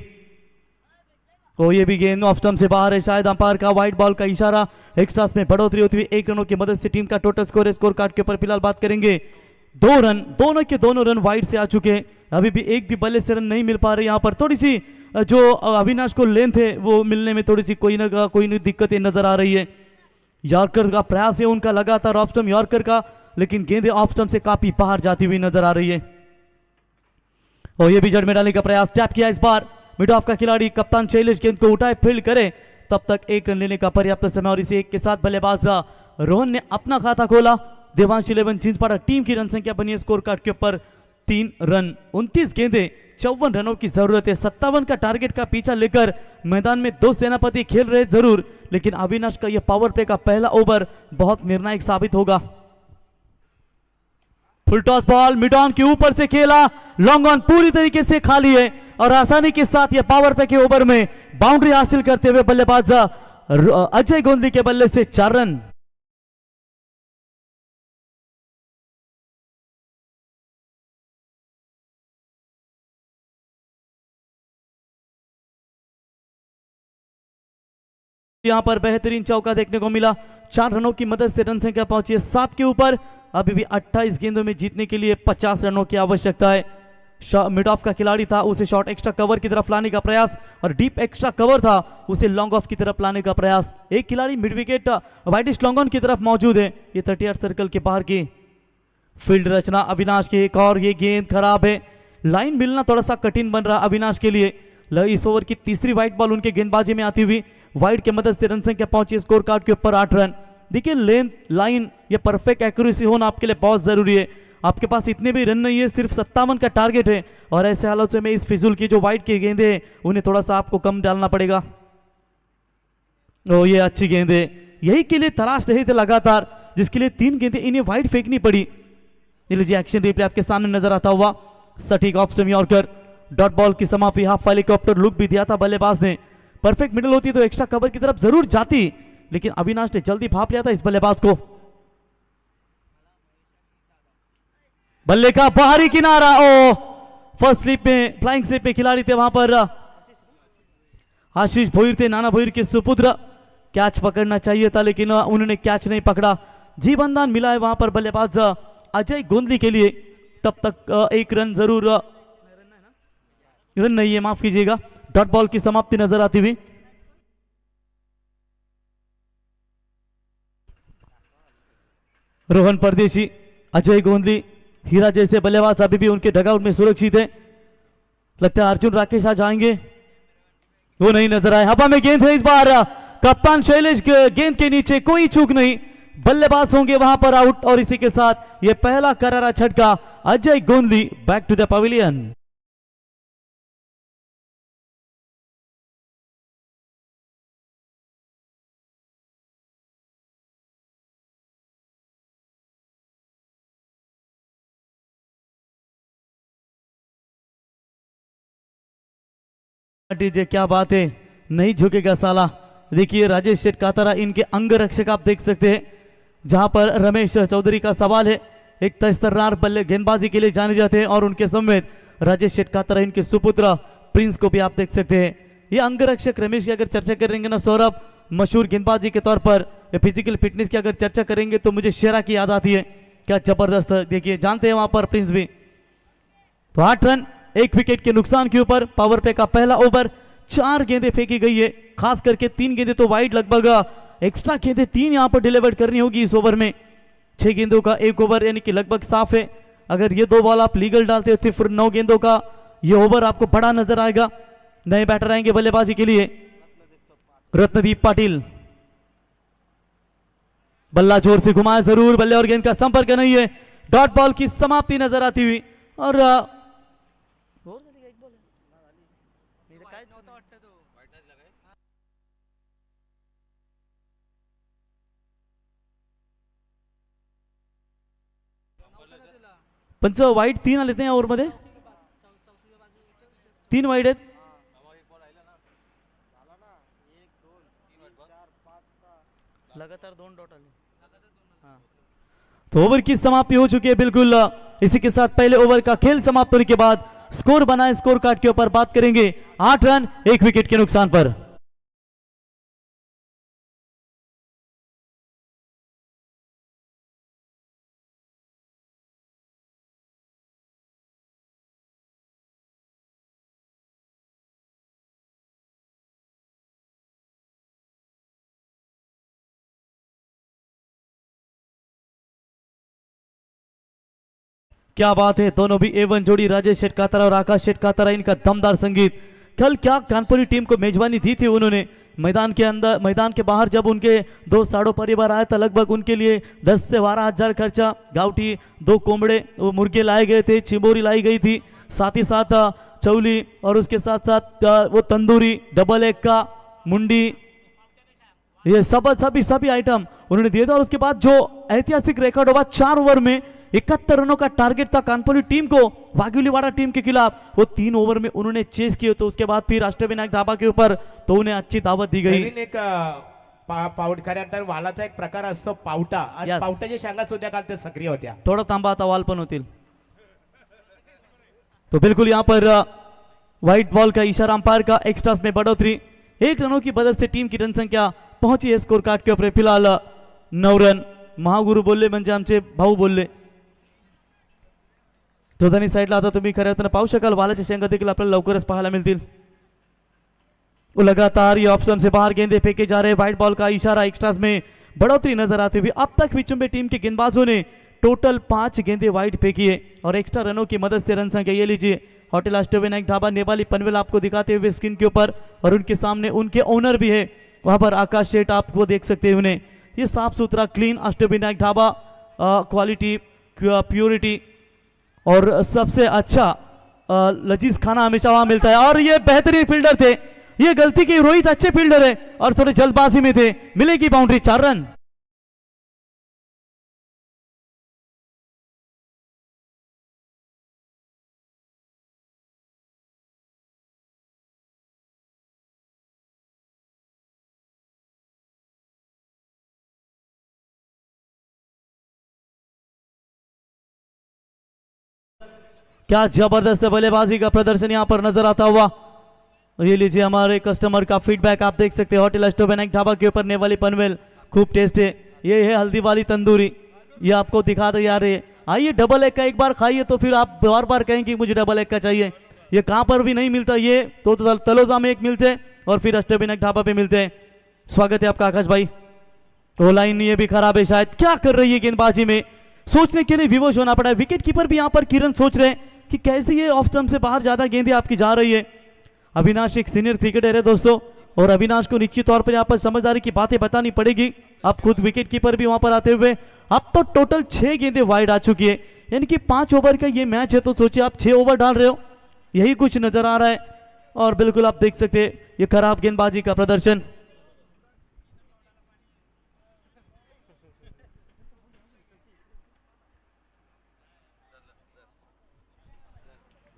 तो ये भी गेंद ऑफ स्टंप से बाहर है, शायद अंपायर का व्हाइट बॉल का इशारा, एक्स्ट्रास में बढ़ोतरी होती हुई 1 रनों की मदद से टीम का टोटल स्कोर है। स्कोर कार्ड के ऊपर फिलहाल बात करेंगे 2 रन, दोनों के दोनों रन वाइड से आ चुके हैं, अभी भी एक भी बल्ले से रन नहीं मिल पा रहे। यहाँ पर थोड़ी सी जो अविनाश को लेंथ है वो मिलने में थोड़ी सी कोई ना कोई दिक्कतें नजर आ रही है। यॉर्कर का प्रयास है उनका लगातार ऑफ स्टंप यॉर्कर का, लेकिन गेंदें ऑफ स्टंप से काफी बाहर जाती हुई नजर आ रही है। और ये भी जड़ में डालने का प्रयास, टैप किया इस बार मिड ऑफ का खिलाड़ी कप्तान शैलेश गेंद को उठाए फील्ड करे, तब तक 1 रन लेने का पर्याप्त समय और इसे 1 के साथ बल्लेबाज रोहन ने अपना खाता खोला। देवांश 11 छिंदवाड़ा टीम की रन संख्या बनी है स्कोर कार्ड के ऊपर 3 रन, 29 गेंदें 54 रनों की जरूरत है। 57 का टारगेट का पीछा लेकर मैदान में 2 सेनापति खेल रहे जरूर, लेकिन अविनाश का यह पावर प्ले का पहला ओवर बहुत निर्णायक साबित होगा। Full toss ball mid on के ऊपर से खेला, लॉन्ग ऑन पूरी तरीके से खाली है और आसानी के साथ यह पावर प्ले के ओवर में बाउंड्री हासिल करते हुए बल्लेबाज अजय गोंदली के बल्ले से 4 रन। यहां पर बेहतरीन चौका देखने को मिला, 4 रनों की मदद से रन संख्या पहुंची है 7 के ऊपर। अभी भी 28 गेंदों में जीतने के लिए 50 रनों की आवश्यकता है। मिड ऑफ का खिलाड़ी था, उसे शॉर्ट एक्स्ट्रा कवर की तरफ लाने का प्रयास, और डीप एक्स्ट्रा कवर था, उसे लॉन्ग ऑफ की तरफ लाने का प्रयास। एक खिलाड़ी mid wicket widish long on की तरफ मौजूद है, ये 38 सर्कल के बाहर की फील्ड रचना अविनाश की एक और ये गेंद खराब है, लाइन मिलना थोड़ा सा कठिन बन रहा अविनाश के लिए। इस ओवर की तीसरी व्हाइट बॉल उनके गेंदबाजी में आती हुई वाइड की मदद से रन संख्या पहुंची स्कोर कार्ड के ऊपर 8 रन। देखिए लेंथ लाइन ये परफेक्ट एक्यूरेसी होना आपके लिए बहुत जरूरी है। आपके पास इतने भी रन नहीं है, सिर्फ 57 का टारगेट है, और ऐसे हालात में इस फिजूल की जो वाइड की गेंदे हैं उन्हें थोड़ा सा आपको कम डालना पड़ेगा। ओ ये अच्छी गेंद है, यही के लिए तलाश रहे थे लगातार, जिसके लिए 3 गेंदें इन्हें वाइड फेंकनी पड़ी। लीजिए एक्शन रिप्ले आपके सामने नजर आता हुआ, सटीक off stump yorker, dot ball की समाप्ति, हाफ हेलीकॉप्टर लुक भी दिया था बल्लेबाज ने। परफेक्ट मिडल होती तो एक्स्ट्रा कवर की तरफ जरूर जाती, लेकिन अविनाश ने जल्दी भाप लिया था इस बल्लेबाज को। बल्ले का बाहरी किनारा, ओ फर्स्ट स्लिप में फ्लाइंग स्लिप में खिलाड़ी थे वहां पर आशीष भोईर थे, नाना भोईर के सुपुत्र। कैच पकड़ना चाहिए था लेकिन उन्होंने कैच नहीं पकड़ा। जीवनदान मिला है वहां पर बल्लेबाज अजय गोंदली के लिए। तब तक 1 रन जरूर, रन नहीं है माफ कीजिएगा, डॉट बॉल की समाप्ति नजर आती हुई। रोहन परदेशी, अजय गोंदली, हीरा जैसे बल्लेबाज अभी भी उनके डगआउट में सुरक्षित है। लगता है अर्जुन राकेश आज आएंगे, वो नहीं नजर आए। हवा में गेंद है इस बार, कप्तान शैलेश गेंद के नीचे, कोई चूक नहीं, बल्लेबाज होंगे वहां पर आउट, और इसी के साथ यह पहला करारा झटका Ajay Gondli back to the pavilion. DJ क्या बात है, नहीं झुकेगा साला। देखिए राजेश शेट कातारा इनके अंग रक्षक आप देख सकते हैं, जहां पर रमेश चौधरी का सवाल है, एक तस्तर्रार बल्ले गेंदबाजी के लिए जाने जाते हैं, और उनके समेत राजेश शेट कातारा इनके सुपुत्र प्रिंस को भी आप देख सकते हैं। ये अंग रक्षक रमेश की अगर चर्चा करेंगे ना सौरभ, मशहूर गेंदबाजी के तौर पर, फिजिकल फिटनेस की अगर चर्चा करेंगे तो मुझे शेरा की याद आती है, क्या जबरदस्त, देखिए जानते हैं वहां पर प्रिंस भी। तो 8 रन 1 विकेट के नुकसान के ऊपर पावर प्ले का पहला ओवर, 4 गेंदें फेंकी गई है, खास करके 3 गेंदें तो वाइड, लगभग एक्स्ट्रा गेंदें 3 यहां पर डिलीवर करनी होगी इस ओवर में। 6 गेंदों का 1 ओवर यानी कि लगभग साफ है। अगर ये 2 बॉल आप लीगल डालते हो तो फिर 9 गेंदों का ये ओवर आपको बड़ा नजर आएगा। नए बैटर आएंगे बल्लेबाजी के लिए। रत्नदीप पाटिल, बल्ला जोर से घुमाया जरूर, बल्ले और गेंद का संपर्क नहीं है। डॉट बॉल की समाप्ति नजर आती हुई और पंच वाईट 3 आले ते ओव्हर मध्ये, 3 वाईट आहेत. लगातार 2 डॉट आले. हाँ. तो ओवर की समाप्ति हो चुकी है बिल्कुल. इसी के साथ पहले ओवर का खेल समाप्त होने के बाद स्कोर बनाए, स्कोर कार्ड के ऊपर बात करेंगे. 8 रन 1 विकेट के नुकसान पर. क्या बात है, दोनों भी A1 जोड़ी, राजेश शेठ कातरा और आकाश शेठ कातरा, इनका दमदार संगीत. कल क्या कानपुरी टीम को मेजबानी दी थी उन्होंने. मैदान के अंदर, मैदान के बाहर जब उनके 2 साड़ों परिवार आया था, लगभग उनके लिए 10 से 12 हजार खर्चा. गावठी 2 कोंबड़े, वो मुर्गे लाए गए थे, चिमोरी लाई गई थी, साथ ही साथ चौली और उसके साथ साथ वो तंदूरी, डबल एग का मुंडी, ये सभी आइटम उन्होंने दिए थे. और उसके बाद जो ऐतिहासिक रिकॉर्ड होगा, 4 ओवर में 71 रनों का टारगेट था कानपुरी टीम को वाघिलीवाड़ा टीम के खिलाफ, वो 3 ओवर में उन्होंने चेस किए. तो उसके बाद फिर अष्टविनायक ढाबा के ऊपर तो उन्हें अच्छी दावत दी गई. नवीन एक पाऊट खऱ्या अर्थाने वालाचा एक प्रकार असतो पावटा, आणि Yes. पावटाच्या शेंगा सुद्धा काल ते सक्रिय होत्या. थोड़ा तांबा आता वाल पण होतील. तो बिल्कुल यहां पर व्हाइट बॉल का इशारा, अंपायर का. एक्स्ट्रास में बढ़ोतरी, 1 रनों की मदद से टीम की रन संख्या पहुंची है स्कोर कार्ड के ऊपर फिलहाल 9 रन. महागुरु बोलले म्हणजे आमचे भाऊ बोलले. तो दोन्ही साईडला आता तुम्ही खऱ्या अर्थानं पाहू शकाल, वालाच्या शेंगा देखील आपल्याला लवकरच पाहायला मिळतील. लगातार ये ऑप्शन से बाहर गेंदे फेंके जा रहे. व्हाइट बॉल का इशारा, एक्स्ट्रास में बढ़ोतरी नजर आती हुई. अब तक विचुंबे टीम के गेंदबाजों ने टोटल 5 गेंदे वाइड फेंकी है और एक्स्ट्रा रनों की मदद से रन संख्या, ये लीजिए, होटल अष्टविनायक ढाबा नेपाली पनवेल आपको दिखाते हुए स्क्रीन के ऊपर, और उनके सामने उनके ओनर भी है वहां पर, आकाश शेठ, आपको देख सकते हैं उन्हें. ये साफ सुथरा clean Ashtavinayak dhaba, quality, purity और सबसे अच्छा लजीज खाना हमेशा वहां मिलता है. और ये बेहतरीन फील्डर थे, ये गलती की, रोहित अच्छे फील्डर है और थोड़े जल्दबाजी में थे. मिलेगी बाउंड्री, 4 रन. क्या जबरदस्त बल्लेबाजी का प्रदर्शन यहां पर नजर आता हुआ. ये लीजिए हमारे कस्टमर का फीडबैक, आप देख सकते हैं. होटल अष्टविनायक ढाबा के ऊपर नेपाली पनवेल, खूब टेस्ट है. ये है हल्दी वाली तंदूरी, ये आपको दिखा दे यार. आइए, डबल एग का एक बार खाइए तो फिर आप बार बार कहेंगे मुझे डबल एग का चाहिए. ये कहां पर भी नहीं मिलता, ये तो तलोजा में एक मिलते हैं और फिर अष्टविनायक ढाबा पे मिलते हैं. स्वागत है आपका आकाश भाई. वो लाइन ये भी खराब है शायद. क्या कर रही है गेंदबाजी में, सोचने के लिए विवश होना पड़ा है. विकेट कीपर भी यहां पर किरण सोच रहे हैं कि कैसे ये ऑफ स्टंप से बाहर ज्यादा गेंदें आपकी जा रही है. अविनाश एक सीनियर क्रिकेटर है दोस्तों, और अविनाश को निश्चित तौर पर यहाँ पर समझदारी की बातें बतानी पड़ेगी. अब खुद विकेट कीपर भी वहां पर आते हुए, अब तो टोटल 6 गेंदें वाइड आ चुकी है, यानी कि 5 ओवर का ये मैच है. तो सोचिए आप 6 ओवर डाल रहे हो, यही कुछ नजर आ रहा है. और बिल्कुल आप देख सकते हैं ये खराब गेंदबाजी का प्रदर्शन.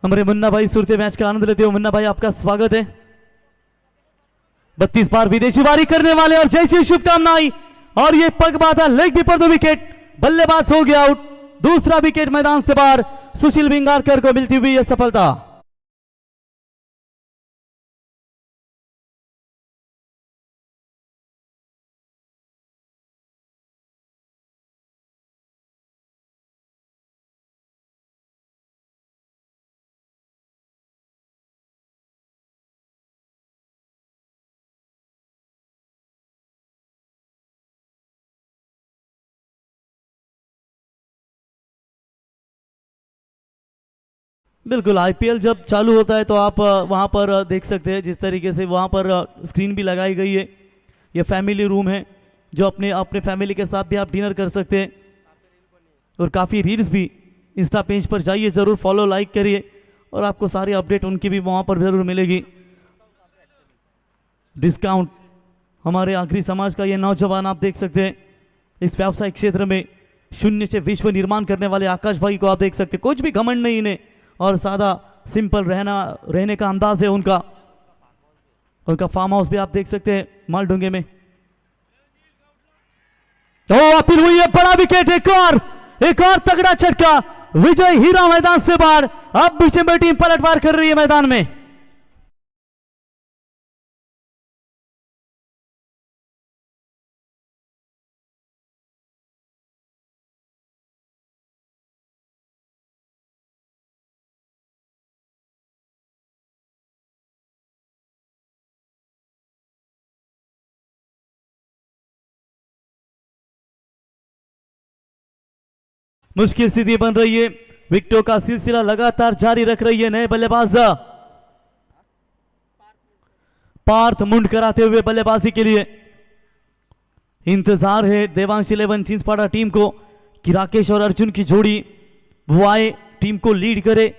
हमारे मुन्ना भाई सुरते मैच का आनंद लेते हो. मुन्ना भाई आपका स्वागत है. 32 बार विदेशी वारी करने वाले, और जैसी शुभकामनाएं, और ये पग बाधा लेग भी पर 2 विकेट. बल्लेबाज हो गया आउट. दूसरा विकेट मैदान से बाहर सुशील भिंगारकर को मिलती हुई यह सफलता. बिल्कुल, आईपीएल जब चालू होता है तो आप वहाँ पर देख सकते हैं जिस तरीके से वहाँ पर स्क्रीन भी लगाई गई है। ये फैमिली रूम है जो अपने अपने फैमिली के साथ भी आप डिनर कर सकते हैं। और काफ़ी रील्स भी इंस्टा पेज पर जाइए, ज़रूर फॉलो लाइक करिए और आपको सारी अपडेट उनकी भी वहाँ पर ज़रूर मिलेगी। डिस्काउंट हमारे आखिरी समाज का ये नौजवान आप देख सकते हैं इस व्यावसायिक क्षेत्र में शून्य से विश्व निर्माण करने वाले आकाश भाई को आप देख सकते हैं। कुछ भी घमंड नहीं इन्हें और सादा सिंपल रहने का अंदाज है उनका। उनका फार्म हाउस भी आप देख सकते हैं मालडूंगे में। तो अपील हुई है, बड़ा विकेट, एक और तगड़ा झटका, विजय हीरा मैदान से बाहर। अब बीजेपी टीम पलटवार कर रही है मैदान में। मुश्किल स्थिति बन रही है, विकेटों का सिलसिला लगातार जारी रख रही है नए बल्लेबाज पार्थ मुंड कराते हुए बल्लेबाजी के लिए। इंतजार है देवांश 11 चिंचपाड़ा टीम को कि राकेश और अर्जुन की जोड़ी वो आए, टीम को लीड करे,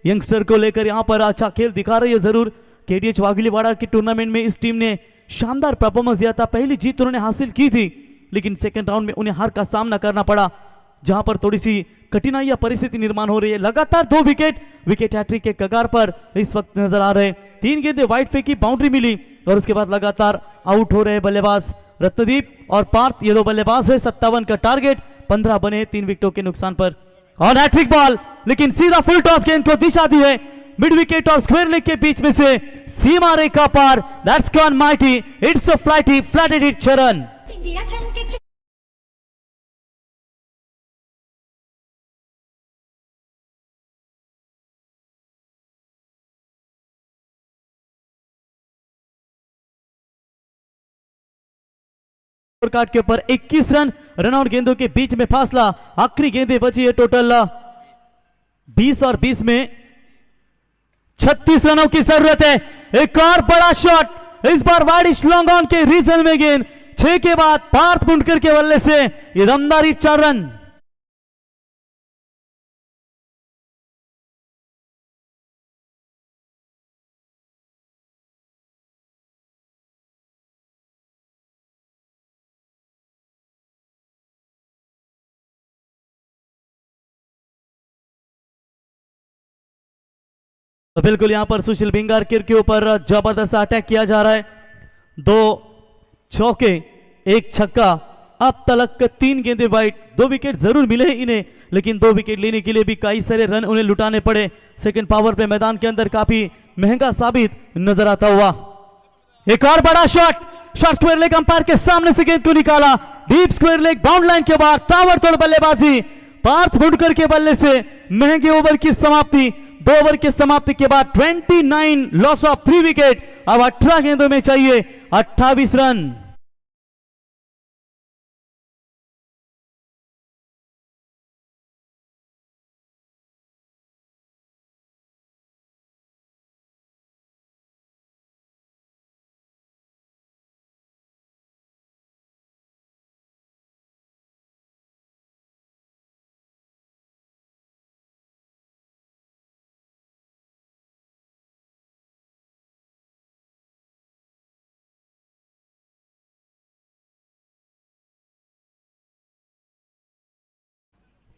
यंगस्टर को लेकर यहां पर अच्छा खेल दिखा रही है जरूर। केडीएच वाघलीवाड़ा की टूर्नामेंट में इस टीम ने शानदार परफॉर्मेंस दिया था, पहली जीत उन्होंने हासिल की थी लेकिन सेकंड राउंड में उन्हें हार का सामना करना पड़ा जहां पर थोड़ी सी कठिनाई या परिस्थिति निर्माण हो रही है। लगातार 2 विकेट हैट्रिक के कगार पर इस वक्त नजर आ रहे। 3 गेंदें वाइड फेंकी, बाउंड्री मिली और उसके बाद लगातार आउट हो रहे बल्लेबाज रत्नदीप और पार्थ। ये 2 बल्लेबाज है, 57 का टारगेट, 15 बने 3 विकेटों के नुकसान पर। और हैट्रिक बॉल, लेकिन सीधा फुल टॉस गेंद को दिशा दी है मिड विकेट और स्क्वायर लेग के बीच में से सीमा रेखा पार। That's gone mighty, it's a flighty, flatted it Charan. Card के ऊपर 21 रन, रनआउट गेंदों के बीच में फासला, आखिरी गेंदें बची है टोटल 20 और 20 में 36 रनों की जरूरत है। एक और बड़ा शॉट, इस बार वाइडिश लॉन्ग ऑन के रीजन में गेंद, 6 के बाद पार्थ मुंडकर के बल्ले से ये दमदार 4 रन। तो बिल्कुल यहां पर सुशील भिंगारकर के ऊपर जबरदस्त अटैक किया जा रहा है। 2 चौके 1 छक्का, अब तक 3 गेंदें वाइड, 2 विकेट जरूर मिले इन्हें लेकिन 2 विकेट लेने के लिए भी कई सारे रन उन्हें लुटाने पड़े। सेकंड पावर पे मैदान के अंदर काफी महंगा साबित नजर आता हुआ। एक और बड़ा शॉट स्क्वायर लेग, अंपायर के सामने से गेंद को निकाला, deep square leg, bound line के बाद ताबड़तोड़ बल्लेबाजी पार्थ मुंडकर के बल्ले से। महंगे ओवर की समाप्ति, 2 ओवर की समाप्ति के बाद 29 लॉस ऑफ 3 विकेट। अब 18 गेंदों में चाहिए 28 रन।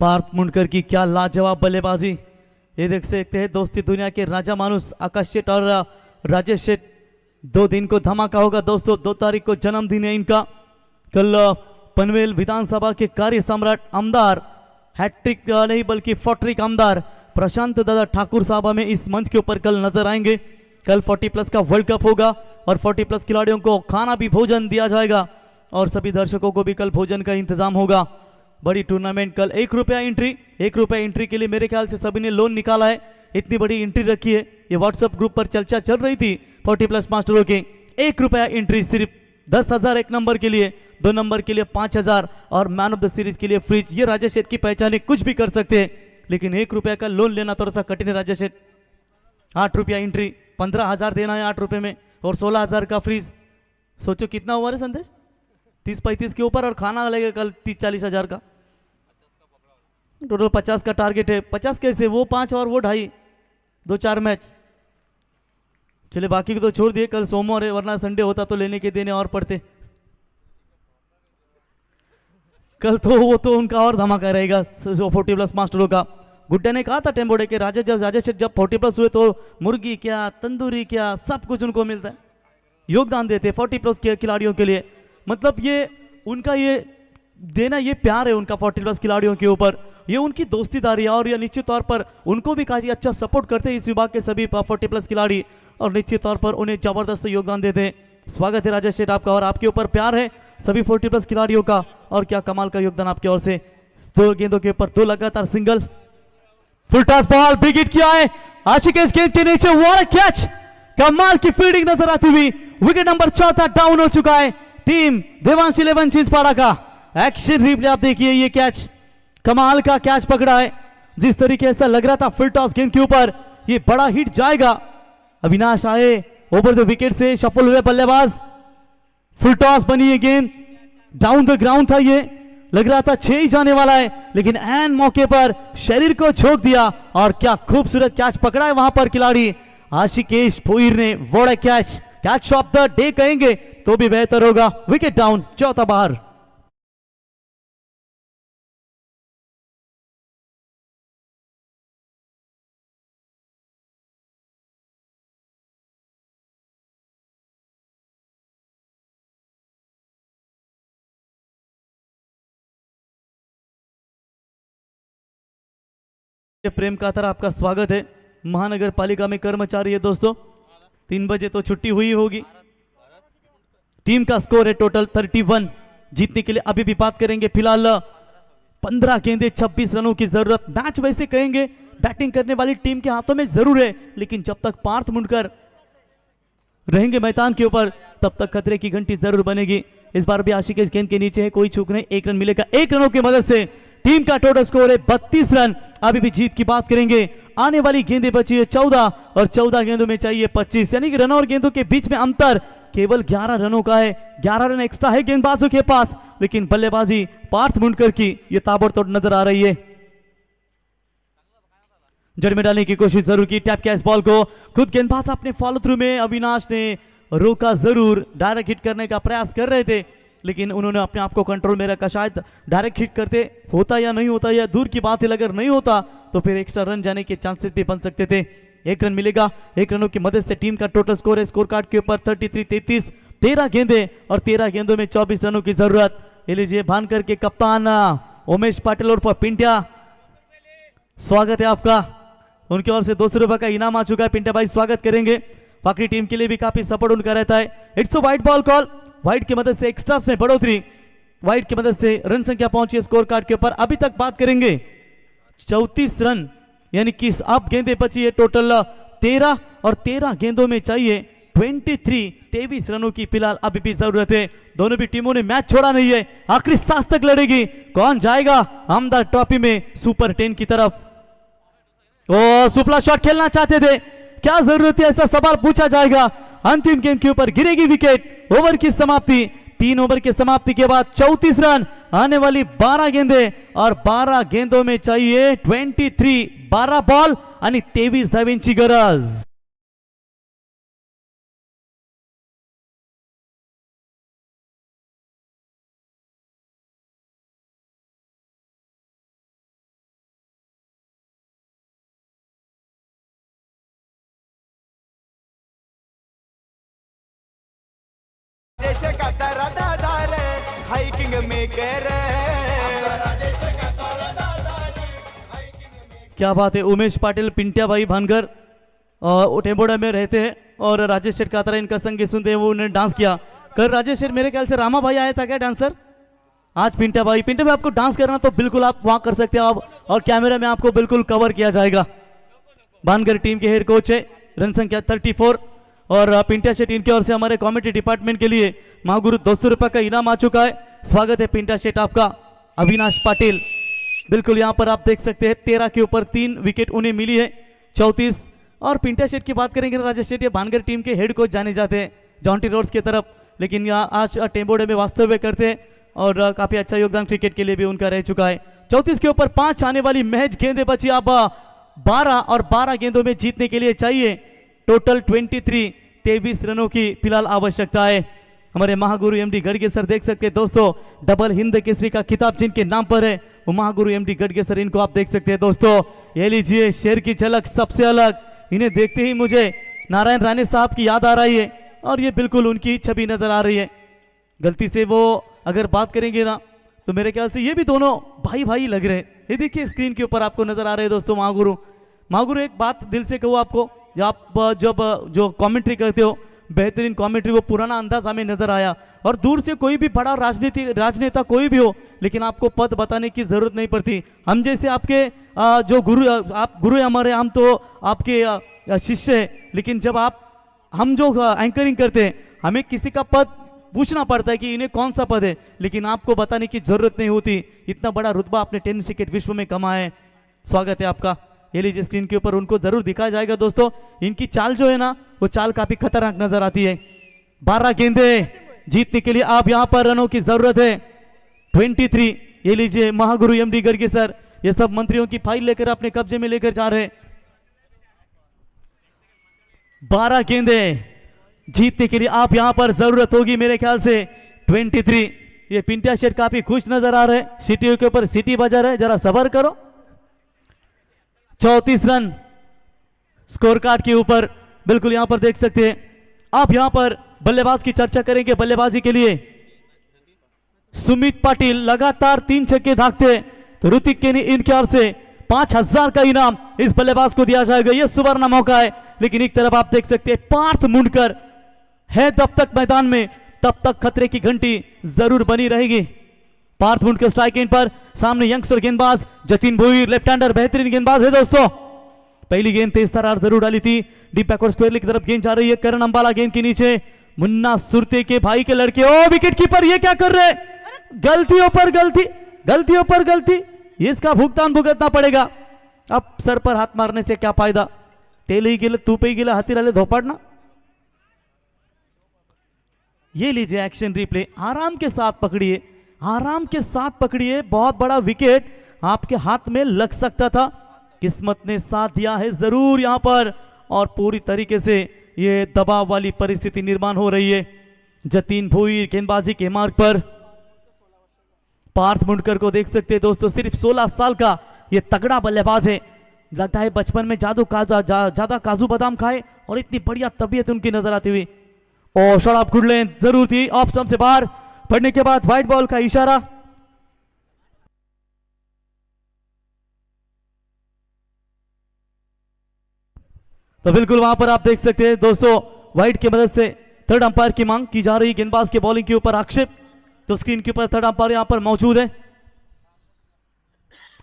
पार्थ मुंडकर की क्या लाजवाब बल्लेबाजी, ये देख सकते हैं दोस्ती दुनिया के राजा मानुस आकाश शेठ और राजेश शेठ। 2 दिन को धमाका होगा दोस्तों, 2 तारीख को जन्मदिन है इनका। कल पनवेल विधानसभा के कार्य सम्राट आमदार, हैट्रिक नहीं बल्कि फॉट्रिक आमदार प्रशांत दादा ठाकुर साहब हमें इस मंच के ऊपर कल नजर आएंगे। कल 40+ का वर्ल्ड कप होगा और 40+ खिलाड़ियों को खाना भी भोजन दिया जाएगा और सभी दर्शकों को भी कल भोजन का इंतजाम होगा। बड़ी टूर्नामेंट कल, 1 रुपया एंट्री, 1 रुपया एंट्री के लिए मेरे ख्याल से सभी ने लोन निकाला है, इतनी बड़ी एंट्री रखी है। ये व्हाट्सएप ग्रुप पर चर्चा चल रही थी 40+ मास्टरों के। 1 रुपया एंट्री, सिर्फ 10,000 1 नंबर के लिए, 2 नंबर के लिए 5,000 और मैन ऑफ द सीरीज के लिए फ्रिज। ये राजेश शेठ की पहचान है, कुछ भी कर सकते हैं। लेकिन 1 रुपया का लोन लेना थोड़ा सा कठिन है राजेश शेठ। 8 रुपया एंट्री, 15,000 देना है 8 रुपये में, और 16,000 का फ्रीज। सोचो कितना हुआ रे संदेश, 30-35 के ऊपर, और खाना लगेगा कल 30-40 हज़ार का। टोटल 50 का टारगेट है। 50 कैसे, वो 5 और वो 2.5, 2-4 मैच। चले बाकी को तो छोड़ दिए, कल सोमवार है, वरना संडे होता तो लेने के देने और पड़ते। कल तो वो तो उनका और धमाका रहेगा 40+ मास्टरों का। गुड्डा ने कहा था टेम्बोडे के राजेश जब 40+ हुए तो मुर्गी क्या, तंदूरी क्या, सब कुछ उनको मिलता है, योगदान देते 40+ के खिलाड़ियों के लिए। मतलब ये उनका ये देना, ये प्यार है उनका 40+ खिलाड़ियों के ऊपर, ये उनकी दोस्तीदारी है। और ये निश्चित तौर पर उनको भी काफी अच्छा सपोर्ट करते हैं इस विभाग के सभी 40+ खिलाड़ी, और निश्चित तौर पर उन्हें जबरदस्त योगदान देते हैं। स्वागत है राजेश शेठ आपका, और आपके ऊपर प्यार है सभी 40+ खिलाड़ियों का। और क्या कमाल का योगदान आपकी ओर से। 2 गेंदों के ऊपर 2 लगातार single, full toss ball, big hit किया है आशिकेश गेंद के नीचे, व्हाट अ कैच, कमाल की फील्डिंग नजर आती हुई। विकेट नंबर 4 डाउन हो चुका है टीम देवांश 11 चिंचपाड़ा का। एक्शन रिप्ले आप देखिए, ये कैच, कमाल का कैच पकड़ा है। जिस तरीके से लग रहा था फुल टॉस गेंद के ऊपर ये बड़ा हिट जाएगा। अविनाश आए ओवर द विकेट से, शफल हुए बल्लेबाज, फुल टॉस बनी है गेंद, डाउन द ग्राउंड था, ये लग रहा था 6 ही जाने वाला है, लेकिन एन मौके पर शरीर को झोंक दिया, और क्या खूबसूरत कैच पकड़ा है वहां पर खिलाड़ी आशिकेश भोईर ने। What a catch, catch of the day कहेंगे तो भी बेहतर होगा। विकेट डाउन, 4था बाहर। प्रेम कातर आपका स्वागत है। महानगर पालिका में कर्मचारी है दोस्तों, 3 बजे तो छुट्टी हुई होगी। टीम का स्कोर है टोटल 31। जीतने के लिए अभी भी बात करेंगे, फिलहाल 15 गेंदे 26 रनों की जरूरत। मैच वैसे कहेंगे बैटिंग करने वाली टीम के हाथों में जरूर है, लेकिन जब तक पार्थ मुंडकर रहेंगे मैदान के ऊपर तब तक खतरे की घंटी जरूर बनेगी। इस बार भी आशिकेश गेंद के नीचे है, कोई चूक नहीं, 1 रन मिलेगा। 1 रनों की मदद से टीम का टोटल स्कोर है 32 रन। अभी भी जीत की बात करेंगे, आने वाली गेंदें बची है 14, और 14 गेंदों में चाहिए 25, यानी कि रन और गेंदों के बीच में अंतर केवल 11 रनों का है। 11 रन एक्स्ट्रा है गेंदबाजों के पास, लेकिन बल्लेबाजी पार्थ मुंडकर की ये ताबड़तोड़ नजर आ रही है। जड़ में डालने की कोशिश जरूर की, टैप किया इस बॉल को, खुद गेंदबाज अपने फॉलो थ्रू में अविनाश ने रोका जरूर। डायरेक्ट हिट करने का प्रयास कर रहे थे, लेकिन उन्होंने अपने आप को कंट्रोल में रखा। शायद डायरेक्ट हिट करते होता या नहीं होता, या दूर की बात है, अगर नहीं होता तो फिर एक्स्ट्रा रन जाने के चांसेस भी बन सकते थे। 1 रन मिलेगा। 1 रनों की मदद से टीम का टोटल स्कोर है स्कोर कार्ड के ऊपर 33-33। 13 गेंदे और 13 गेंदों में 24 रनों की जरूरत। ये लीजिए भानकर के कप्तान उमेश पाटिल और पिंटिया, स्वागत है आपका। उनकी ओर से 200 रुपए का इनाम आ चुका है। पिंटिया भाई स्वागत करेंगे। बाकी टीम के लिए भी काफी सपोर्ट उनका रहता है। It's a wide ball call, wide की मदद से एक्स्ट्रास में बढ़ोतरी, वाइड की मदद से रन संख्या पहुंची है स्कोर कार्ड के ऊपर। अभी तक बात करेंगे 34 रन, यानी कि अब गेंदें बची है टोटल 13, और 13 गेंदों में चाहिए 23 रनों की फिलहाल अभी भी जरूरत है। दोनों भी टीमों ने मैच छोड़ा नहीं है, आखिरी सांस तक लड़ेगी। कौन जाएगा हमदर्द ट्रॉफी में सुपर 10 की तरफ? ओ सुपला शॉट खेलना चाहते थे, क्या जरूरत है, ऐसा सवाल पूछा जाएगा। अंतिम गेंद के ऊपर गिरेगी विकेट। ओवर की समाप्ति, 3 ओवर की समाप्ति के बाद 34 रन, आने वाली 12 गेंदें, और 12 गेंदों में चाहिए 23, 12 बॉल आणि 23 धावांची गरज। देश का तारा दादा रे, हाइकिंग मेकर क्या बात है। उमेश पाटिल, पिंटिया भाई भानकर टेम्बोड़ा में रहते हैं, और राजेश शेठ कातरा इनका संगीत सुनते हैं, वो उन्होंने डांस किया। कल राजेश शेठ मेरे ख्याल से रामा भाई आया था क्या डांसर? आज पिंटिया भाई आपको डांस करना तो बिल्कुल आप वहां कर सकते हैं आप, और कैमरा में आपको बिल्कुल कवर किया जाएगा। भानकर टीम के हेड कोच है, रन संख्या 34, और पिंटिया शेठ इनकी ओर से हमारे कॉमेडी डिपार्टमेंट के लिए महागुरु 200 रुपए का इनाम आ चुका है। स्वागत है पिंटिया शेठ आपका। अविनाश पाटिल बिल्कुल यहाँ पर आप देख सकते हैं 13 के ऊपर 3 विकेट उन्हें मिली है 34। और पिंटा शेट की बात करेंगे राजेश शेट, ये भानगढ़ टीम के हेड कोच जाने जाते हैं जॉन्टी रोड्स की तरफ, लेकिन यहाँ आज टेम्बोडे में वास्तव्य करते हैं और काफी अच्छा योगदान क्रिकेट के लिए भी उनका रह चुका है। 34 के ऊपर 5 आने वाली महज गेंदें बची अब 12 और 12 गेंदों में जीतने के लिए चाहिए टोटल 23 रनों की फिलहाल आवश्यकता है। हमारे महागुरु एमडी गढ़गे देख सकते हैं दोस्तों, डबल हिंद केसरी का खिताब जिनके नाम पर है वो महागुरु एमडी गढ़गे, इनको आप देख सकते हैं दोस्तों। ये लीजिए शेर की झलक सबसे अलग, इन्हें देखते ही मुझे नारायण राणे साहब की याद आ रही है और ये बिल्कुल उनकी छवि नजर आ रही है। गलती से वो अगर बात करेंगे ना तो मेरे ख्याल से ये भी दोनों भाई भाई लग रहे हैं। ये देखिए स्क्रीन के ऊपर आपको नजर आ रहे हैं दोस्तों महागुरु एक बात दिल से कहूँ आपको, जब जो कमेंट्री करते हो बेहतरीन कमेंट्री, वो पुराना अंदाज हमें नजर आया। और दूर से कोई भी बड़ा राजनेता कोई भी हो, लेकिन आपको पद बताने की जरूरत नहीं पड़ती। हम जैसे आपके जो गुरु है हमारे, हम तो आपके शिष्य है, लेकिन जब हम जो एंकरिंग करते हैं हमें किसी का पद पूछना पड़ता है कि इन्हें कौन सा पद है, लेकिन आपको बताने की जरूरत नहीं होती। इतना बड़ा रुतबा आपने टेनिस क्रिकेट विश्व में कमाया है, स्वागत है आपका। ये लीजिए स्क्रीन के ऊपर उनको जरूर दिखाया जाएगा दोस्तों। इनकी चाल जो है ना वो चाल काफी खतरनाक नजर आती है। 12 गेंदे जीतने के लिए आप यहां पर रनों की जरूरत है 23। ये लीजिए महागुरु एमडी गढ़गे सर ये सब मंत्रियों की फाइल लेकर अपने कब्जे में लेकर जा रहे। 12 गेंदे जीतने के लिए आप यहां पर जरूरत होगी मेरे ख्याल से 23। ये पिंटिया शेट काफी खुश नजर आ रहे, सीटी के ऊपर सीटी बजा रहे, जरा सबर करो। 34 रन स्कोर कार्ड के ऊपर बिल्कुल यहां पर देख सकते हैं आप। यहां पर बल्लेबाज की चर्चा करेंगे। बल्लेबाजी के लिए सुमित पाटिल लगातार 3 छक्के दागते, तो ऋतिक केनी इनके ओर से 5000 का इनाम इस बल्लेबाज को दिया जाएगा। यह सुवर्ण मौका है, लेकिन एक तरफ आप देख सकते हैं पार्थ मुंडकर है तब तक मैदान में, तब तक खतरे की घंटी जरूर बनी रहेगी। पार्थ मुंडकर स्ट्राइक एंड पर, सामने यंगस्टर गेंदबाज जतिन भोईर लेफ्ट हैंडर बेहतरीन गेंदबाज है दोस्तों। पहली गेंद तेज तरार जरूर डाली थी, डीप बैकवर्ड स्क्वायर की तरफ गेंद जा रही है। करण अंबाला गेंद के नीचे, मुन्ना सुरते के भाई के लड़के, ओ विकेट कीपर ये क्या कर रहे, गलतियों पर गलती, गलतियों पर गलती, इसका भुगतान भुगतना पड़ेगा। अब सर पर हाथ मारने से क्या फायदा, तेल ही गेलं तूप ही गेलं हाती राहिले धोपाडना। ये लीजिए एक्शन रिप्ले, आराम के साथ पकड़िए, आराम के साथ पकड़िए। बहुत बड़ा विकेट आपके हाथ में लग सकता था, किस्मत ने साथ दिया है जरूर यहां पर, और पूरी तरीके से ये दबाव वाली परिस्थिति निर्माण हो रही है। जतिन भोईर गेंदबाजी के मार्ग पर, पार्थ मुंडकर को देख सकते हैं दोस्तों, सिर्फ 16 साल का ये तगड़ा बल्लेबाज है। लगता है बचपन में ज्यादा काजू बादाम खाए और इतनी बढ़िया तबीयत उनकी नजर आती हुई। और शॉट ऑफ गुड लेंथ जरूर थी, ऑफ स्टंप से बाहर पड़ने के बाद व्हाइट बॉल का इशारा। तो बिल्कुल वहां पर आप देख सकते हैं दोस्तों, व्हाइट की मदद से थर्ड अंपायर की मांग की जा रही, गेंदबाज के बॉलिंग के ऊपर आक्षेप। तो स्क्रीन के ऊपर थर्ड अंपायर यहां पर मौजूद है,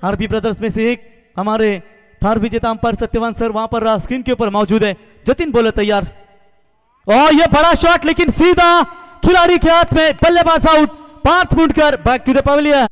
आरबी ब्रदर्स में से एक हमारे थार विजेता अंपायर सत्यवान सर वहां पर स्क्रीन के ऊपर मौजूद है। जतिन बोले तैयार, और ये बड़ा शॉट लेकिन सीधा खिलाड़ी के हाथ में, बल्लेबाज out. Parth Mundkar back to the pavilion.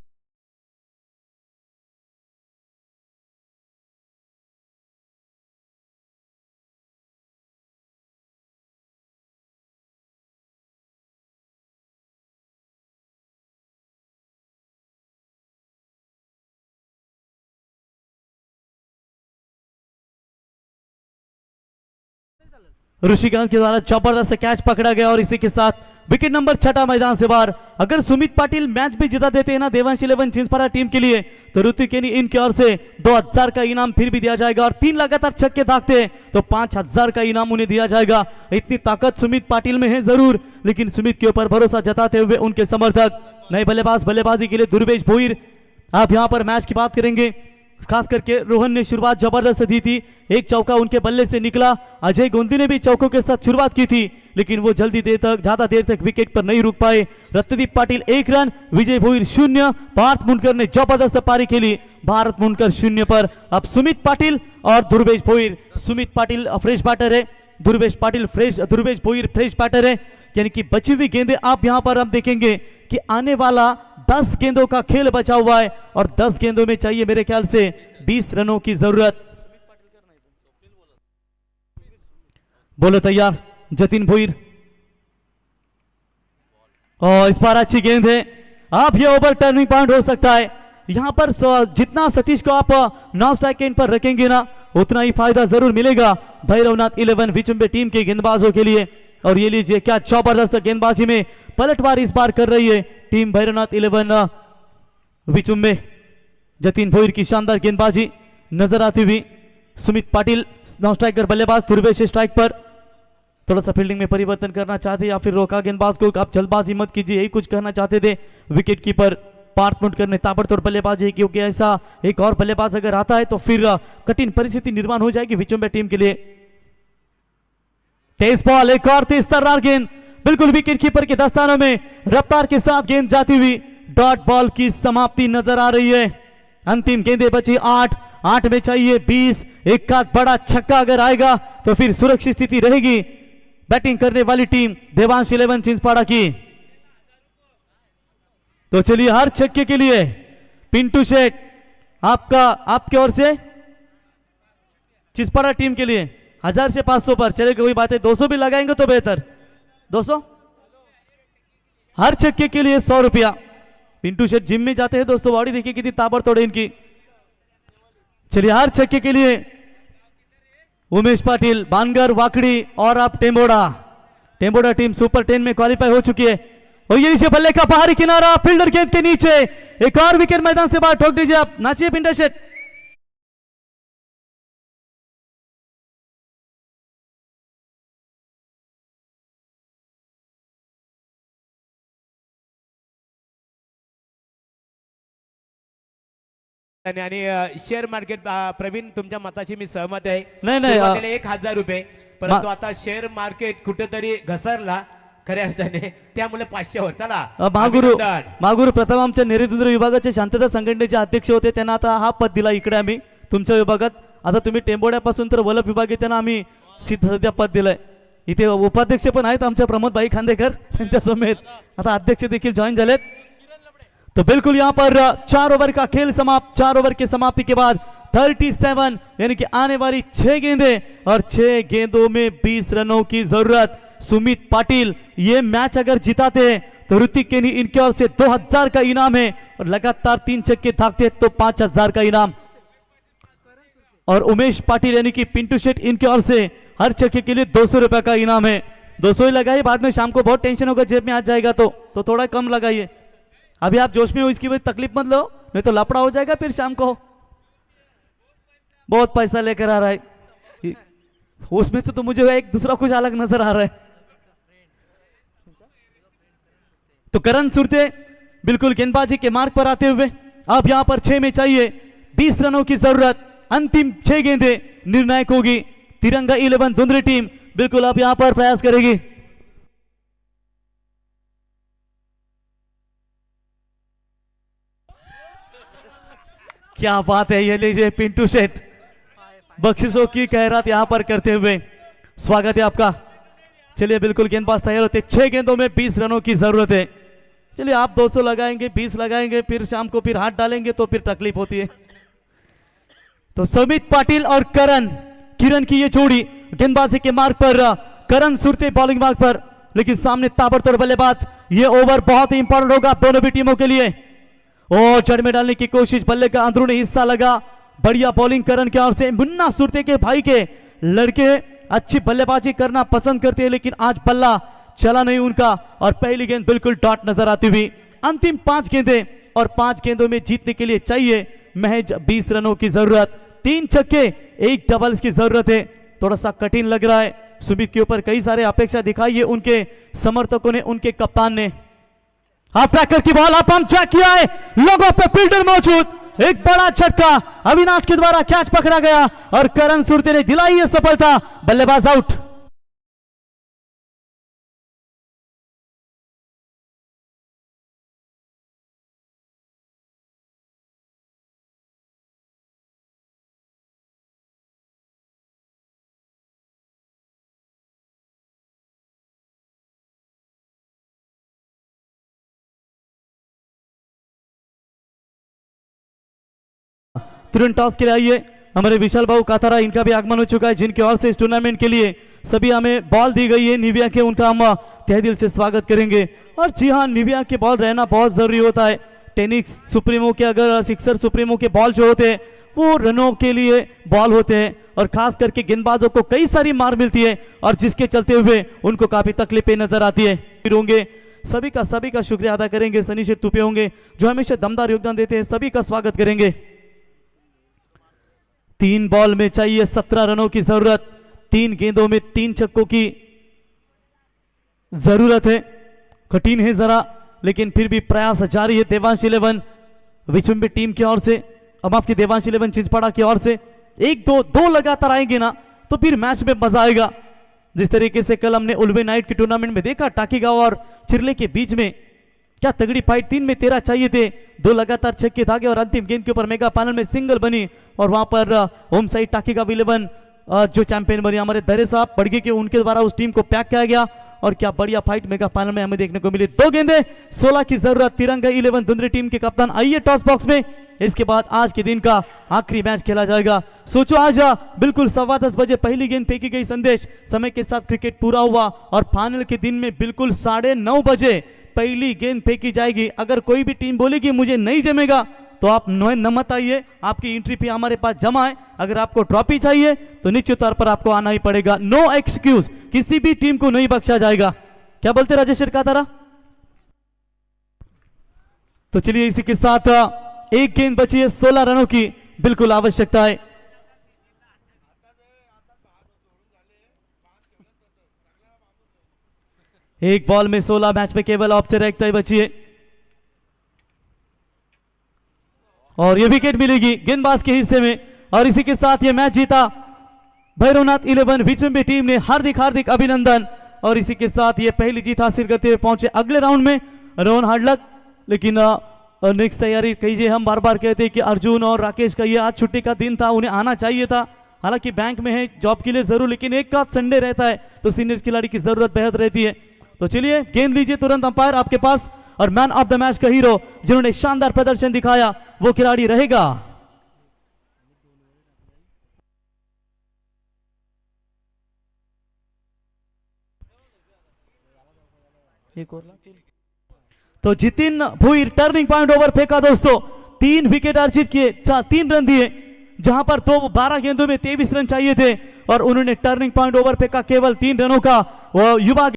Rishikant के द्वारा जबरदस्त कैच पकड़ा गया और इसी के साथ विकेट नंबर 6 मैदान से बाहर। अगर सुमित पाटिल मैच भी जिता देते हैं ना देवांश 11 छिंदवाड़ा टीम के लिए, तो ऋतिक केनी इनकी ओर से 2000 का इनाम फिर भी दिया जाएगा, और 3 लगातार छक्के दागते हैं तो 5000 का इनाम उन्हें दिया जाएगा। इतनी ताकत सुमित पाटिल में है जरूर, लेकिन सुमित के ऊपर भरोसा जताते हुए उनके समर्थक नए बल्लेबाजी के लिए दुर्वेश भोईर। आप यहां पर मैच की बात करेंगे, खास करके रोहन ने शुरुआत जबरदस्त दी थी, एक चौका उनके बल्ले से निकला। अजय गोंदी ने भी चौकों के साथ शुरुआत की थी, लेकिन वो ज्यादा देर तक विकेट पर नहीं रुक पाए। रत्नदीप पाटिल 1 रन, विजय भोईर 0, पार्थ मुंडकर ने जबरदस्त पारी खेली, भारत मुंडकर 0 पर। अब सुमित पाटिल और दुर्वेश भोईर। सुमित पाटिल फ्रेश बैटर है, Dhruvesh Patil fresh, Dhruvesh Bhoir fresh batter है, यानी कि बची हुई गेंदें आप यहां पर हम देखेंगे कि आने वाला 10 गेंदों का खेल बचा हुआ है और 10 गेंदों में चाहिए मेरे ख्याल से 20 रनों की जरूरत। बोलो तैयार जतिन भोईर, और इस बार अच्छी गेंद है। आप ये ओवर टर्निंग पॉइंट हो सकता है यहां पर। जितना सतीश को आप नॉन स्ट्राइक एंड पर रखेंगे ना, उतना ही फायदा जरूर मिलेगा भैरवनाथ 11 विचुंबे टीम के गेंदबाजों के लिए। और ये लीजिए क्या जबरदस्त गेंदबाजी में पलटवार इस बार कर रही है टीम भैरवनाथ 11 विचुंबे। जतिन भोईर की शानदार गेंदबाजी नजर आती हुई। सुमित पाटिल नॉन स्ट्राइकर बल्लेबाज, ध्रुवेश स्ट्राइक पर। थोड़ा सा फील्डिंग में परिवर्तन करना चाहते या फिर रोका गेंदबाज को, आप जल्दबाजी मत कीजिए, यही कुछ कहना चाहते थे। विकेट कीपर पार्ट मुट करने ताबड़तोड़ बल्लेबाजी है, क्योंकि ऐसा एक और बल्लेबाज अगर आता है तो फिर कठिन परिस्थिति निर्माण हो जाएगी विचुंबे टीम के लिए। तेज बॉल, एक और तेज तर्रार गेंद, बिल्कुल विकेट कीपर के दस्तानों में रफ्तार के साथ गेंद जाती हुई। डॉट बॉल की समाप्ति नजर आ रही है। अंतिम गेंदें बची 8 में चाहिए 20। एक का बड़ा छक्का अगर आएगा तो फिर सुरक्षित स्थिति रहेगी बैटिंग करने वाली टीम देवांश 11 चिंचपाड़ा की। तो चलिए हर छक्के के लिए पिंटू शेठ आपके ओर से चिंचपाड़ा टीम के लिए 1000 से 500 पर चले, कोई बात है 200 भी लगाएंगे तो बेहतर। 200 हर छक्के के लिए 100 रुपया। पिंटू शेठ जिम में जाते हैं दोस्तों, बॉडी देखिए कितनी ताबड़तोड़ है इनकी। चलिए हर छक्के के लिए उमेश पाटिल, बानगर, वाकड़ी और आप टेम्बोड़ा टीम सुपर 10 में क्वालिफाई हो चुकी है। और ये नीचे बल्ले का बाहरी किनारा, फील्डर गेंद के नीचे, एक और विकेट मैदान से बाहर। ठोक दीजिए आप, नाचिए पिंटू शेठ। आणि शेअर मार्केट प्रवीण, तुमच्या मताशी मी सहमत आहे। नाही, नाही, सुरुवातीला 1000 रुपये, परंतु आता शेअर मार्केट कुठेतरी घसरला खऱ्या अर्थाने, त्यामुळे 500 वर चला। मागुरू प्रथम आमच्या नैऋत्य विभागाचे शांतता संघटनेचे अध्यक्ष होते, त्यांना आता हा पद दिला इकडे आम्ही तुमच्या विभागात। आता तुम्ही टेंबोड्यापासून तर वलप विभाग त्यांना आम्ही सध्या पद दिलंय। इथे उपाध्यक्ष पण आहेत आमच्या प्रमोद भाई खांदेकर, त्यांच्या समेत आता अध्यक्ष देखील जॉईन झालेत। तो बिल्कुल यहां पर 4 ओवर का खेल समाप्त। 4 ओवर की समाप्ति के बाद 37 यानी कि आने वाली 6 गेंदें और 6 गेंदों में 20 रनों की जरूरत। सुमित पाटिल ये मैच अगर जिताते तो ऋतिक केनी इनके ओर से 2000 का इनाम है, और लगातार 3 छक्के थाकते तो 5000 का इनाम। और उमेश पाटिल यानी कि पिंटू शेठ इनके ओर से हर छक्के के लिए 200 रुपए का इनाम है। 200 ही लगाइए, बाद में शाम को बहुत टेंशन होगा, जेब में आ जाएगा तो थोड़ा कम लगाइए। अभी आप जोश में हो, इसकी वजह तकलीफ मत लो, नहीं तो लपड़ा हो जाएगा फिर शाम को। बहुत पैसा लेकर आ रहा है, उसमें से तो मुझे एक दूसरा कुछ अलग नजर आ रहा है। तो करण सुरते बिल्कुल गेंदबाजी के मार्ग पर आते हुए अब यहां पर 6 में चाहिए 20 रनों की जरूरत। अंतिम 6 गेंदें निर्णायक होगी। तिरंगा 11 धुंधरी टीम बिल्कुल अब यहां पर प्रयास करेगी। क्या बात है, ये लीजिए पिंटू शेठ बख्शिशों की खैरात यहां पर करते हुए स्वागत है आपका। चलिए बिल्कुल गेंदबाज तैयार होते, 6 गेंदों में 20 रनों की जरूरत है। चलिए आप 200 लगाएंगे, 20 लगाएंगे, फिर शाम को फिर हाथ डालेंगे तो फिर तकलीफ होती है। तो सुमित पाटिल और किरण की ये जोड़ी गेंदबाजी के मार्ग पर, करण सुरते बॉलिंग मार्ग पर, लेकिन सामने ताबड़तोड़ बल्लेबाज। ये ओवर बहुत ही इंपॉर्टेंट होगा दोनों भी टीमों के लिए। और जड़ में डालने की कोशिश, बल्ले का अंदरूनी हिस्सा लगा, बढ़िया बॉलिंग करण के ओर से। मुन्ना सुरते के भाई के लड़के अच्छी बल्लेबाजी करना पसंद करते हैं, लेकिन आज बल्ला चला नहीं उनका, और पहली गेंद बिल्कुल डॉट नजर आती हुई। अंतिम 5 गेंदें और 5 गेंदों में जीतने के लिए चाहिए महज 20 रनों की जरूरत। 3 छक्के 1 डबल्स की जरूरत है। थोड़ा सा कठिन लग रहा है, सुमित के ऊपर कई सारे अपेक्षा दिखाई है उनके समर्थकों ने, उनके कप्तान ने। हाफ ट्रैकर की बॉल पंप चेक किया है, लोगों पे फील्डर मौजूद, एक बड़ा झटका अविनाश के द्वारा कैच पकड़ा गया और करण सुरते ने दिलाई है सफलता। बल्लेबाज आउट। तुरंत टॉस के लिए आइए। हमारे विशाल बाबू काथारा, इनका भी आगमन हो चुका है, जिनके ओर से इस टूर्नामेंट के लिए सभी हमें बॉल दी गई है निविया के, उनका हम तहे दिल से स्वागत करेंगे। और जी हाँ, निविया के बॉल रहना बहुत जरूरी होता है। टेनिक्स सुप्रीमो के, अगर सिक्सर सुप्रीमो के बॉल जो होते हैं वो रनों के लिए बॉल होते हैं, और खास करके गेंदबाजों को कई सारी मार मिलती है, और जिसके चलते हुए उनको काफी तकलीफें नजर आती है। फिर होंगे सभी का शुक्रिया अदा करेंगे। सनी शेर तुपे होंगे जो हमेशा दमदार योगदान देते हैं, सभी का स्वागत करेंगे। 3 बॉल में चाहिए 17 रनों की जरूरत, 3 गेंदों में 3 छक्कों की जरूरत है। कठिन है जरा, लेकिन फिर भी प्रयास जारी है देवांश 11 विचुंबी टीम की ओर से, माफ की देवांश 11 चिंचपाड़ा की ओर से। 1-2 लगातार आएंगे ना तो फिर मैच में मजा आएगा। जिस तरीके से कल हमने उल्वे नाइट के टूर्नामेंट में देखा, टाकीगांव और चिरले के बीच में क्या तगड़ी फाइट, 3 में 13 चाहिए थे, 2 लगातार छक्के धागे और अंतिम गेंद के ऊपर मेगा फाइनल में सिंगल बनी, और वहां पर होम साइड टाकीगांव 11 जो चैंपियन बनी हमारे दरे साहब बड़गे के, उनके द्वारा उस टीम को पैक किया गया। और क्या बढ़िया फाइट मेगा फाइनल में हमें देखने को मिली। 2 गेंदे 16 की जरूरत, तिरंगा 11 धुंधरी टीम के कप्तान आइए टॉस बॉक्स में। इसके बाद आज के दिन का आखिरी मैच खेला जाएगा। सोचो आज बिल्कुल 10:15 बजे पहली गेंद फेंकी गई, संदेश समय के साथ क्रिकेट पूरा हुआ, और फाइनल के दिन में बिल्कुल 9:30 बजे पहली गेंद फेंकी जाएगी। अगर कोई भी टीम बोलेगी मुझे नहीं जमेगा तो आप मत आइए, आपकी एंट्री फी हमारे पास जमा है। अगर आपको ट्रॉफी चाहिए तो निश्चित तौर पर आपको आना ही पड़ेगा। नो एक्सक्यूज, किसी भी टीम को नहीं बख्शा जाएगा। क्या बोलते राजेश कातारा? तो चलिए इसी के साथ 1 गेंद बची है, 16 रनों की बिल्कुल आवश्यकता है। एक बॉल में 16, मैच में केवल औपचारिक तय बची है, और ये विकेट मिलेगी गेंदबाज के हिस्से में। और इसी के साथ ये मैच जीता भैरवनाथ 11 विचुंबी टीम ने, हार्दिक अभिनंदन। और इसी के साथ ये पहली जीत हासिल करते हुए पहुंचे अगले राउंड में। रोहन हार्ड लक, लेकिन नेक्स्ट तैयारी कीजिए। हम बार बार कहते हैं कि अर्जुन और राकेश का ये आज छुट्टी का दिन था, उन्हें आना चाहिए था, हालांकि बैंक में है जॉब के लिए जरूर, लेकिन एक का संडे रहता है तो सीनियर खिलाड़ी की जरूरत बेहद रहती है। तो चलिए गेंद लीजिए तुरंत अंपायर आपके पास, और मैन ऑफ द मैच का हीरो जिन्होंने शानदार प्रदर्शन दिखाया वो खिलाड़ी रहेगा तो Jitin Bhuir. Turning point over फेंका दोस्तों, 3 विकेट अर्जित किए, 3 रन दिए, जहां पर 12 गेंदों में 23 रन चाहिए थे, और उन्होंने टर्निंग पॉइंट ओवर फेंका केवल 3 रनों का। वो युवा